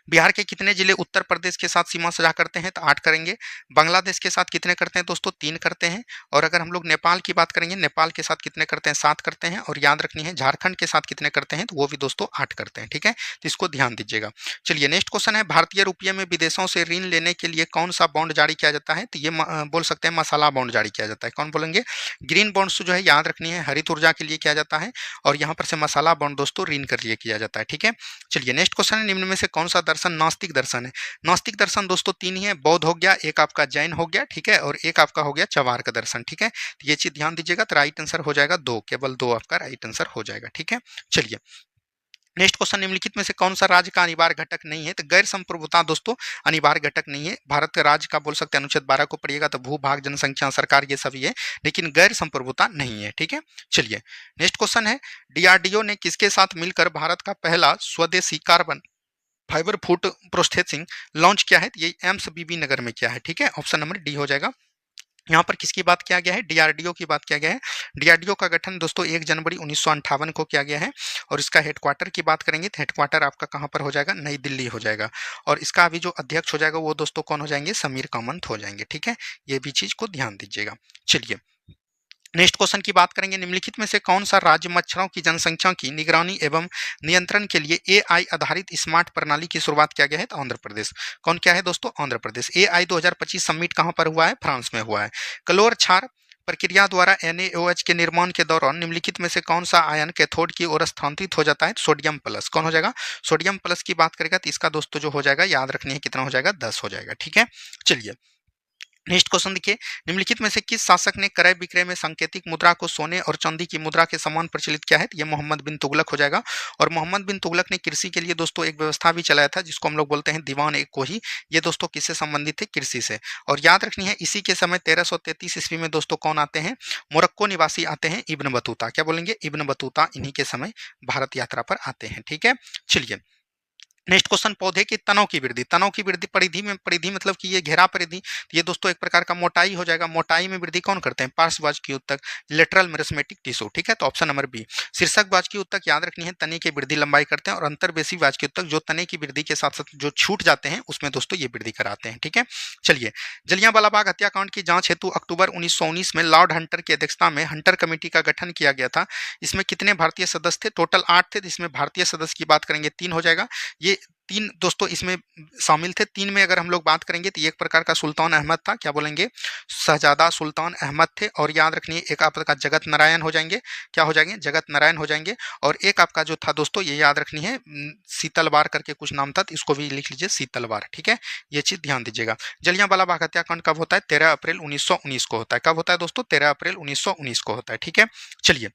बिहार के कितने जिले उत्तर प्रदेश के साथ सीमा साझा करते हैं, तो 8 करेंगे। बांग्लादेश के साथ कितने करते हैं दोस्तों, 3 करते हैं। और अगर हम लोग नेपाल की बात करेंगे, नेपाल के साथ कितने करते हैं, 7 करते हैं। और याद रखनी है झारखंड के साथ कितने करते हैं, तो वो भी दोस्तों 8 करते हैं, ठीक है। तो इसको ध्यान दीजिएगा। चलिए नेक्स्ट क्वेश्चन है, भारतीय रुपये में विदेशों से ऋण लेने के लिए कौन सा बॉन्ड जारी किया जाता है, तो ये बोल सकते हैं मसाला बॉन्ड जारी किया जाता है। कौन बोलेंगे, ग्रीन बॉन्ड्स जो है याद रखनी है हरित ऊर्जा के लिए किया जाता है, और यहाँ पर से मसाला बॉन्ड दोस्तों ऋण के लिए किया जाता है, ठीक है। चलिए नेक्स्ट क्वेश्चन है, निम्न में से कौन सा दर्शन नास्तिक दर्शन है। नास्तिक दर्शन दोस्तों 3 ही है, बौद्ध हो गया, एक आपका जैन हो गया, ठीक है, और एक आपका हो गया चवार्क दर्शन, ठीक है। तो ये चीज ध्यान दीजिएगा, तो राइट आंसर हो जाएगा 2, केवल 2 आपका राइट आंसर हो जाएगा, ठीक है। चलिए नेक्स्ट क्वेश्चन, निम्नलिखित में से कौन सा राज्य का अनिवार्य घटक नहीं है, तो गैर संप्रभुता दोस्तों अनिवार्य घटक नहीं है। भारत के राज्य का बोल सकते हैं अनुच्छेद 12 को पढ़िएगा तो भू भाग जनसंख्या सरकार ये सभी है, लेकिन गैर संप्रभुता नहीं है, ठीक है। चलिए नेक्स्ट क्वेश्चन है, डीआरडीओ ने किसके साथ मिलकर भारत का पहला स्वदेशी carbon fibre foot processing launch किया है, ये एम्स बीबी नगर में किया है, ठीक है। ऑप्शन नंबर डी हो जाएगा। यहाँ पर किसकी बात किया गया है, डीआरडीओ की बात किया गया है। डीआरडीओ का गठन दोस्तों 1 जनवरी 1958 को किया गया है, और इसका हेडक्वार्टर की बात करेंगे तो हेडक्वार्टर आपका कहाँ पर हो जाएगा, नई दिल्ली हो जाएगा। और इसका अभी जो अध्यक्ष हो जाएगा वो दोस्तों कौन हो जाएंगे, समीर कामत हो जाएंगे, ठीक है। ये भी चीज को ध्यान दीजिएगा। चलिए नेक्स्ट क्वेश्चन की बात करेंगे, निम्नलिखित में से कौन सा राज्य मच्छरों की जनसंख्या की निगरानी एवं नियंत्रण के लिए एआई आधारित स्मार्ट प्रणाली की शुरुआत किया गया है, तो आंध्र प्रदेश। कौन क्या है दोस्तों, आंध्र प्रदेश। एआई 2025 समिट कहां पर हुआ है, फ्रांस में हुआ है। क्लोर क्षार प्रक्रिया द्वारा NaOH के निर्माण के दौरान निम्नलिखित में से कौन सा आयन कैथोड की ओर स्थानांतरित हो जाता है, सोडियम प्लस। कौन हो जाएगा, सोडियम प्लस की बात करेगा तो इसका दोस्तों जो हो जाएगा याद रखनी है कितना हो जाएगा, 10 हो जाएगा, ठीक है। चलिए नेक्स्ट क्वेश्चन देखिए, निम्नलिखित में से किस शासक ने क्रय विक्रय में सांकेतिक मुद्रा को सोने और चांदी की मुद्रा के समान प्रचलित किया है? तो ये मोहम्मद बिन तुगलक हो जाएगा। और मोहम्मद बिन तुगलक ने कृषि के लिए दोस्तों एक व्यवस्था भी चलाया था जिसको हम लोग बोलते हैं दीवान ए कोही। ये दोस्तों किससे संबंधित थे? कृषि से। और याद रखनी है इसी के समय 1333 ईस्वी में दोस्तों कौन आते हैं? मोरक्को निवासी आते हैं इब्न बतूता। क्या बोलेंगे? इब्न बतूता इन्हीं के समय भारत यात्रा पर आते हैं। ठीक है, चलिए नेक्स्ट क्वेश्चन, पौधे की तनों की वृद्धि। तनों की वृद्धि परिधि में, परिधि मतलब कि ये घेरा परिधि, ये दोस्तों एक प्रकार का मोटाई हो जाएगा। मोटाई में वृद्धि कौन करते हैं? पार्श्ववाचकीय उत्तक, लेटरल मेरिस्टेमेटिक टिश्यू। ठीक है, तो ऑप्शन नंबर बी। शीर्षक वाचकीय उत्तक याद रखनी है तने की वृद्धि लंबाई करते हैं, और अंतर्वेशी वाचकीय उत्तक जो तने की वृद्धि के साथ साथ जो छूट जाते हैं उसमें दोस्तों ये वृद्धि कराते हैं। ठीक है, चलिए जलियांवाला बाग हत्याकांड की जांच हेतु अक्टूबर 1919 में लॉर्ड हंटर की अध्यक्षता में हंटर कमेटी का गठन किया गया था। इसमें कितने भारतीय सदस्य थे? टोटल 8 थे। इसमें भारतीय सदस्य की बात करेंगे 3 हो जाएगा। ये 3 दोस्तों इसमें शामिल थे। 3 में अगर हम लोग बात करेंगे तो एक प्रकार का सुल्तान अहमद था। क्या बोलेंगे? शहजादा सुल्तान अहमद थे। और याद रखिए एक आपका जगत नारायण हो जाएंगे। क्या हो जाएंगे? जगत नारायण हो जाएंगे। और एक आपका जो था दोस्तों ये याद रखनी है शीतलवार करके कुछ नाम था, तो इसको भी लिख लीजिए शीतलवार। ठीक है, ये चीज ध्यान दीजिएगा। जलियांवाला बाग हत्याकांड कब होता है? 13 अप्रैल 1919 को होता है। कब होता है दोस्तों? 13 अप्रैल 1919 को होता है। ठीक है, चलिए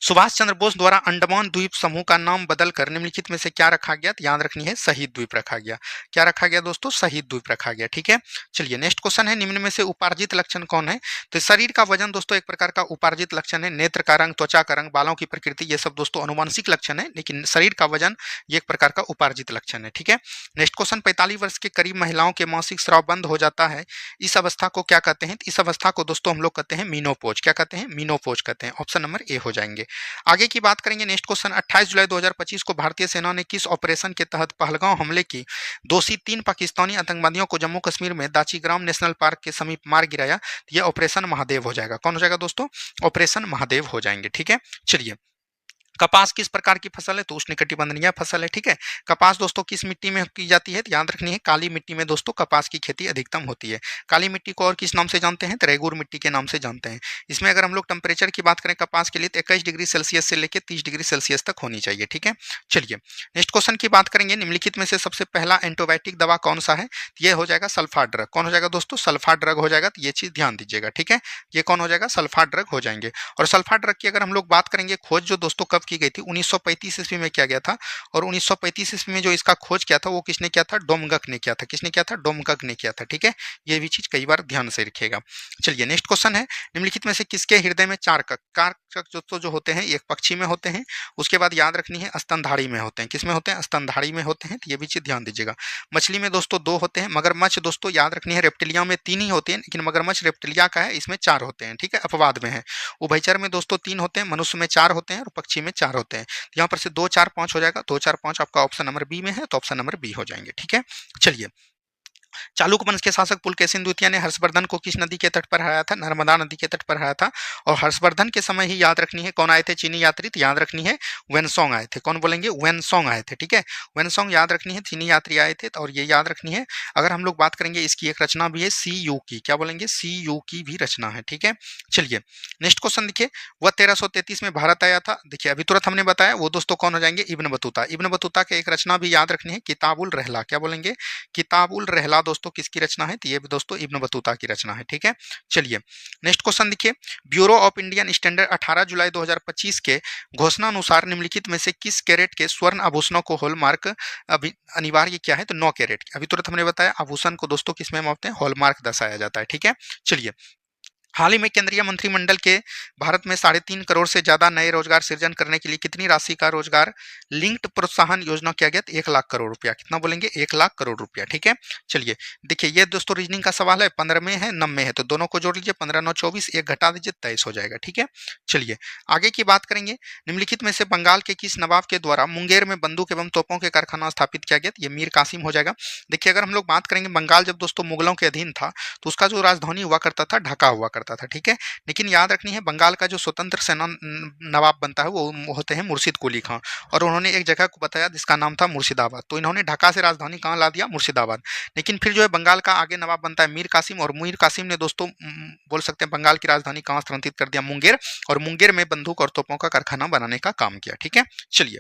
सुभाष चंद्र बोस द्वारा अंडमान द्वीप समूह का नाम बदलकर निम्नलिखित में से क्या रखा गया? तो याद रखनी है शहीद द्वीप रखा गया। क्या रखा गया दोस्तों? शहीद द्वीप रखा गया। ठीक है, चलिए नेक्स्ट क्वेश्चन है, निम्न में से उपार्जित लक्षण कौन है? तो शरीर का वजन दोस्तों एक प्रकार का उपार्जित लक्षण है। नेत्र का रंग, त्वचा का रंग, बालों की प्रकृति, ये सब दोस्तों अनुवांशिक लक्षण है, लेकिन शरीर का वजन ये एक प्रकार का उपार्जित लक्षण है। ठीक है, नेक्स्ट क्वेश्चन, 45 वर्ष के करीब महिलाओं के मासिक स्राव बंद हो जाता है, इस अवस्था को क्या कहते हैं? इस अवस्था को दोस्तों हम लोग कहते हैं मीनोपोज। क्या कहते हैं? मीनोपोज कहते हैं। ऑप्शन नंबर ए हो जाएंगे। आगे की बात करेंगे नेक्स्ट क्वेश्चन, 28 जुलाई 2025 को भारतीय सेना ने किस ऑपरेशन के तहत पहलगांव हमले की दोषी 3 पाकिस्तानी आतंकवादियों को जम्मू कश्मीर में दाचीग्राम नेशनल पार्क के समीप मार गिराया? ये ऑपरेशन महादेव हो जाएगा। कौन हो जाएगा दोस्तों? ऑपरेशन महादेव हो जाएंगे। ठीक है, चलिए कपास किस प्रकार की फसल है? तो उष्णकटिबंधीय फसल है। ठीक है, कपास दोस्तों किस मिट्टी में की जाती है? तो याद रखनी है काली मिट्टी में दोस्तों कपास की खेती अधिकतम होती है। काली मिट्टी को और किस नाम से जानते हैं? तो रेगुर मिट्टी के नाम से जानते हैं। इसमें अगर हम लोग टेम्परेचर की बात करें कपास के लिए तो 21 डिग्री सेल्सियस से लेकर 30 डिग्री सेल्सियस तक होनी चाहिए। ठीक है, चलिए नेक्स्ट क्वेश्चन की बात करेंगे, निम्नलिखित में से सबसे पहला एंटीबायोटिक दवा कौन सा है? ये हो जाएगा सल्फा ड्रग। कौन हो जाएगा दोस्तों? सल्फा ड्रग हो जाएगा। तो ये चीज ध्यान दीजिएगा। ठीक है, ये कौन हो जाएगा? सल्फा ड्रग हो जाएंगे। और सल्फा ड्रग की अगर हम लोग बात करेंगे खोज जो दोस्तों कब की गई थी? 1935 ईस्वी में किया गया था। और 1935 ईस्वी में जो इसका खोज किया था वो किसने किया था? डोमगक ने किया था। किसने किया था? डोमगक ने किया था। ठीक है, ये भी चीज कई बार ध्यान से रखिएगा। चलिए नेक्स्ट क्वेश्चन है, निम्नलिखित में से किसके हृदय में 4 कक? 4 कक दोस्तों जो होते हैं एक पक्षी में होते हैं, उसके बाद याद रखनी है स्तनधारी में होते हैं। किसमें होते हैं? स्तनधारी में होते हैं। तो ये भी चीज ध्यान दीजिएगा। मछली में दोस्तों 2 होते हैं। मगरमच्छ दोस्तों याद रखनी है रेप्टिलिया में 3 ही होते हैं, लेकिन मगरमच्छ रेप्टिलिया का है, इसमें 4 होते हैं। ठीक है, अपवाद में है। उभयचर में दोस्तों 3 होते हैं, मनुष्य में 4 होते हैं और पक्षी में 4 होते हैं। यहाँ पर से 2 4 5 हो जाएगा। 2 4 5 आपका ऑप्शन नंबर बी में है, तो ऑप्शन नंबर बी हो जाएंगे। ठीक है, चलिए चालुक्य वंश के शासक पुलकेशिन द्वितीय ने हर्षवर्धन को किस नदी के तट पर हराया था? नर्मदा नदी के तट पर हराया था। और हर्षवर्धन के समय ही याद रखनी है कौन आए थे चीनी यात्री? तो याद रखनी है वेनसोंग आए थे। कौन बोलेंगे? वेनसोंग आए थे। ठीक है, वेनसोंग याद रखनी है चीनी यात्री आए थे। और ये याद रखनी है अगर हम लोग बात करेंगे इसकी एक रचना भी है सी यू की। क्या बोलेंगे? सी यू की भी रचना है। ठीक है, चलिए नेक्स्ट क्वेश्चन देखिए, वह 1333 में भारत आया था। देखिए अभी तुरंत हमने बताया वो दोस्तों कौन हो जाएंगे? Ibn Battuta. इब्न बतूता के एक रचना भी याद रखनी है किताबुल रहला। क्या बोलेंगे? किताबुल रहला दोस्तों किसकी रचना है? तो ये भी दोस्तों इब्न बतूता की रचना है। ठीक है, चलिए नेक्स्ट क्वेश्चन देखिए, ब्यूरो ऑफ इंडियन स्टैंडर्ड 18 जुलाई 2025 के घोषणा अनुसार निम्नलिखित में से किस कैरेट के स्वर्ण आभूषणों को हॉलमार्क अभी अनिवार्य क्या है? तो 9 कैरेट। अभी तुरंत हमने बताया आभूषण को दोस्तों किसमें मापते हैं? हॉलमार्क दर्शाया जाता है। ठीक है, चलिए हाल ही में केंद्रीय मंत्रिमंडल के भारत में 3.5 करोड़ से ज्यादा नए रोजगार सृजन करने के लिए कितनी राशि का रोजगार लिंक्ड प्रोत्साहन योजना किया गया? 1 लाख करोड़ रुपया। कितना बोलेंगे? 1 लाख करोड़ रुपया। ठीक है, चलिए देखिए ये दोस्तों रीजनिंग का सवाल है, 15 में है 9 में है, तो दोनों को जोड़ लीजिए, 15 9 24, एक घटा दीजिए 23 हो जाएगा। ठीक है, चलिए आगे की बात करेंगे, निम्नलिखित में से बंगाल के किस नवाब के द्वारा मुंगेर में बंदूक एवं तोपों के कारखाना स्थापित किया गया? ये मीर कासिम हो जाएगा। देखिए अगर हम लोग बात करेंगे बंगाल जब दोस्तों मुगलों के अधीन था तो उसका जो राजधानी हुआ करता था ढाका हुआ करता था। ठीक है, लेकिन याद रखनी है बंगाल का जो स्वतंत्र सेना नवाब बनता है वो होते हैं मुर्शिद कुली खां। और उन्होंने एक जगह को बताया जिसका नाम था मुर्शिदाबाद। तो इन्होंने ढाका से राजधानी कहाँ ला दिया? मुर्शिदाबाद। लेकिन फिर जो है बंगाल का आगे नवाब बनता है मीर कासिम, और मीर कासिम ने दोस्तों बोल सकते हैं बंगाल की राजधानी कहाँ स्थानांतरित कर दिया? मुंगेर। और मुंगेर में बंदूक और तोपों का कारखाना बनाने का काम किया। ठीक है, चलिए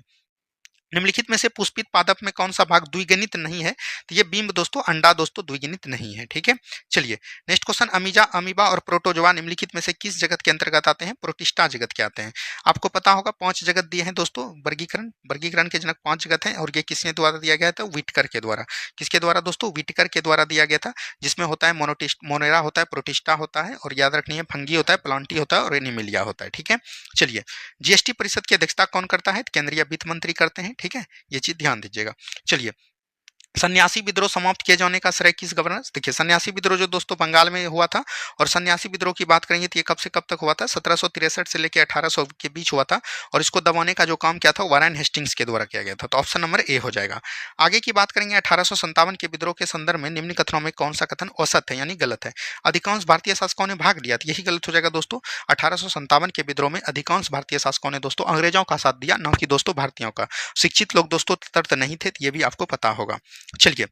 निम्नलिखित में से पुष्पित पादप में कौन सा भाग द्विगुणित नहीं है? तो ये बिंब दोस्तों, अंडा दोस्तों द्विगुणित नहीं है, ठीक है। चलिए नेक्स्ट क्वेश्चन, अमीजा, अमीबा और प्रोटोजोआ निम्नलिखित में से किस जगत के अंतर्गत आते हैं? प्रोटिस्टा जगत के आते हैं। आपको पता होगा 5 जगत दिए हैं दोस्तों, वर्गीकरण के जनक 5 जगत हैं और ये किसके द्वारा दिया गया था? व्हिटकर के द्वारा। किसके द्वारा दोस्तों? व्हिटकर के द्वारा दिया गया था, जिसमें होता है मोनेरा होता है, प्रोटिस्टा होता है और याद रखनी है फंगी होता है, प्लांटी होता है और एनिमिलिया होता है, ठीक है। चलिए जीएसटी परिषद की अध्यक्षता कौन करता है? केंद्रीय वित्त मंत्री करते हैं, ठीक है, ये चीज ध्यान दीजिएगा। चलिए सन्यासी विद्रोह समाप्त किए जाने का श्रेय किस गवर्नर? देखिए सन्यासी विद्रोह जो दोस्तों बंगाल में हुआ था, और सन्यासी विद्रोह की बात करेंगे तो ये कब से कब तक हुआ था? 1763 से लेकर 1800 के बीच हुआ था, और इसको दबाने का जो काम किया था वारेन हेस्टिंग्स के द्वारा किया गया था। तो ऑप्शन नंबर ए हो जाएगा। आगे की बात करेंगे 1857 के विद्रोह के संदर्भ में निम्न कथनों में कौन सा कथन औसत है यानी गलत है? अधिकांश भारतीय शासकों ने भाग लिया, तो यही गलत हो जाएगा दोस्तों। 1857 के विद्रोह में अधिकांश भारतीय शासकों ने दोस्तों अंग्रेजों का साथ दिया, न कि दोस्तों भारतीयों का। शिक्षित लोग दोस्तों तटस्थ नहीं थे, ये भी आपको पता होगा। चलिए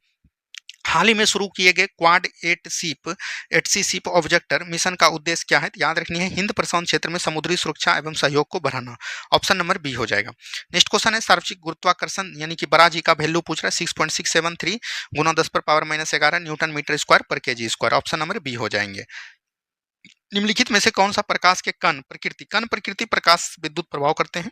हाल ही में शुरू किए गए क्वाड 8सी शिप ऑब्जेक्टर मिशन का उद्देश्य क्या है? तो याद रखनी है हिंद प्रशांत क्षेत्र में समुद्री सुरक्षा एवं सहयोग को बढ़ाना। ऑप्शन नंबर बी हो जाएगा। नेक्स्ट क्वेश्चन है सार्वत्रिक गुरुत्वाकर्षण यानी कि बरा जी का वैल्यू पूछ रहा है 6.673 गुना 10 पर पावर -11 न्यूटन मीटर स्क्वायर पर KG square. Option number B हो जाएंगे। निम्नलिखित में से कौन सा प्रकाश के कण प्रकृति प्रकाश विद्युत प्रभाव करते हैं?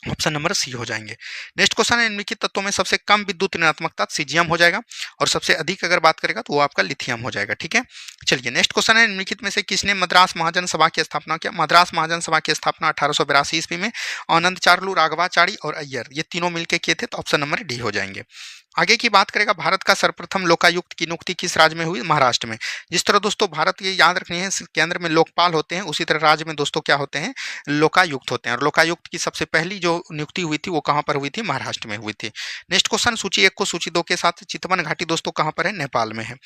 ऑप्शन नंबर सी हो जाएंगे। नेक्स्ट क्वेश्चन है निम्नलिखित तत्वों में सबसे कम विद्युत ऋणात्मकता सीजियम हो जाएगा, और सबसे अधिक अगर बात करेगा तो वो आपका लिथियम हो जाएगा, ठीक है। चलिए नेक्स्ट क्वेश्चन है निम्नलिखित में से किसने मद्रास महाजन सभा की स्थापना किया? मद्रास महाजन सभा की स्थापना 1882 ईस्वी में आनंद चार्लू, राघवाचारी और अय्यर ये तीनों मिलकर किए थे। तो ऑप्शन नंबर डी हो जाएंगे। आगे की बात करेगा भारत का सर्वप्रथम लोकायुक्त की नियुक्ति किस राज्य में हुई? महाराष्ट्र में। जिस तरह दोस्तों भारत ये याद रखनी है केंद्र में लोकपाल होते हैं, उसी तरह राज्य में दोस्तों क्या होते हैं? लोकायुक्त होते हैं, और लोकायुक्त की सबसे पहली जो नियुक्ति हुई थी वो कहाँ पर हुई थी? महाराष्ट्र में हुई थी। नेक्स्ट क्वेश्चन, सूची 1 को सूची 2 के साथ चितवन घाटी दोस्तों कहाँ पर है? नेपाल में है।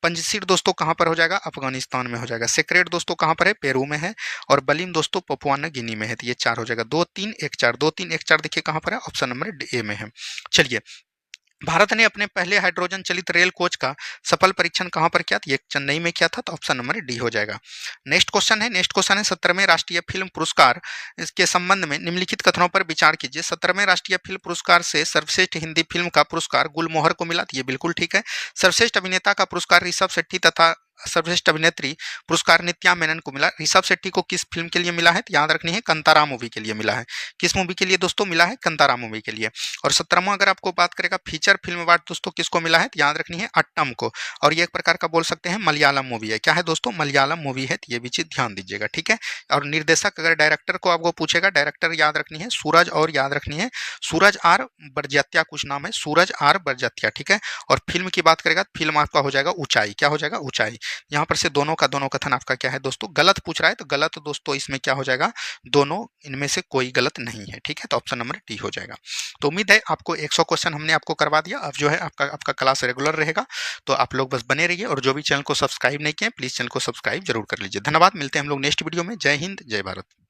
पंजशीर दोस्तों कहाँ पर हो जाएगा? अफगानिस्तान में हो जाएगा। सेक्रेट दोस्तों कहाँ पर है? पेरू में है। और बलिम दोस्तों पपुआ न्यू गिनी में है। तो ये 4 हो जाएगा। 2 3 1 4 2 3 1 4 देखिए कहाँ पर है? ऑप्शन नंबर ए में है। चलिए भारत ने अपने पहले हाइड्रोजन चलित रेल कोच का सफल परीक्षण कहां पर किया? ये चेन्नई में किया था। तो ऑप्शन नंबर डी हो जाएगा। नेक्स्ट क्वेश्चन है 17वें राष्ट्रीय फिल्म पुरस्कार इसके संबंध में निम्नलिखित कथनों पर विचार कीजिए। 17वें राष्ट्रीय फिल्म पुरस्कार से सर्वश्रेष्ठ हिंदी फिल्म का पुरस्कार गुलमोहर को मिला, ये बिल्कुल ठीक है। सर्वश्रेष्ठ अभिनेता का पुरस्कार ऋषभ शेट्टी तथा सर्वश्रेष्ठ अभिनेत्री पुरस्कार नित्या मेनन को मिला। ऋषभ शेट्टी को किस फिल्म के लिए मिला है? तो याद रखनी है कंतारा मूवी के लिए मिला है। किस मूवी के लिए दोस्तों मिला है? कंतारा मूवी के लिए। और 17वां अगर आपको बात करेगा फीचर फिल्म अवार्ड दोस्तों किसको मिला है? तो याद रखनी है अट्टम को, और ये एक प्रकार का बोल सकते हैं मलयालम मूवी है। क्या है दोस्तों? मलयालम मूवी है, तो ये भी चीज ध्यान दीजिएगा, ठीक है। और निर्देशक अगर डायरेक्टर को आपको पूछेगा, डायरेक्टर याद रखनी है सूरज, और याद रखनी है सूरज आर बरजात्या, कुछ नाम है सूरज आर बरजात्या, ठीक है। और फिल्म की बात करेगा फिल्म आपका हो जाएगा ऊंचाई। क्या हो जाएगा? ऊंचाई। यहाँ पर से दोनों का दोनों कथन आपका क्या है दोस्तों? गलत पूछ रहा है, तो गलत दोस्तों इसमें क्या हो जाएगा? दोनों इनमें से कोई गलत नहीं है, ठीक है। तो ऑप्शन नंबर डी हो जाएगा। तो उम्मीद है आपको 100 क्वेश्चन हमने आपको करवा दिया। अब जो है आपका क्लास रेगुलर रहेगा, तो आप लोग बस बने रहिए, और जो भी चैनल को सब्सक्राइब नहीं किए प्लीज चैनल को सब्सक्राइब जरूर कर लीजिए। धन्यवाद, मिलते हैं हम लोग नेक्स्ट वीडियो में। जय हिंद, जय भारत।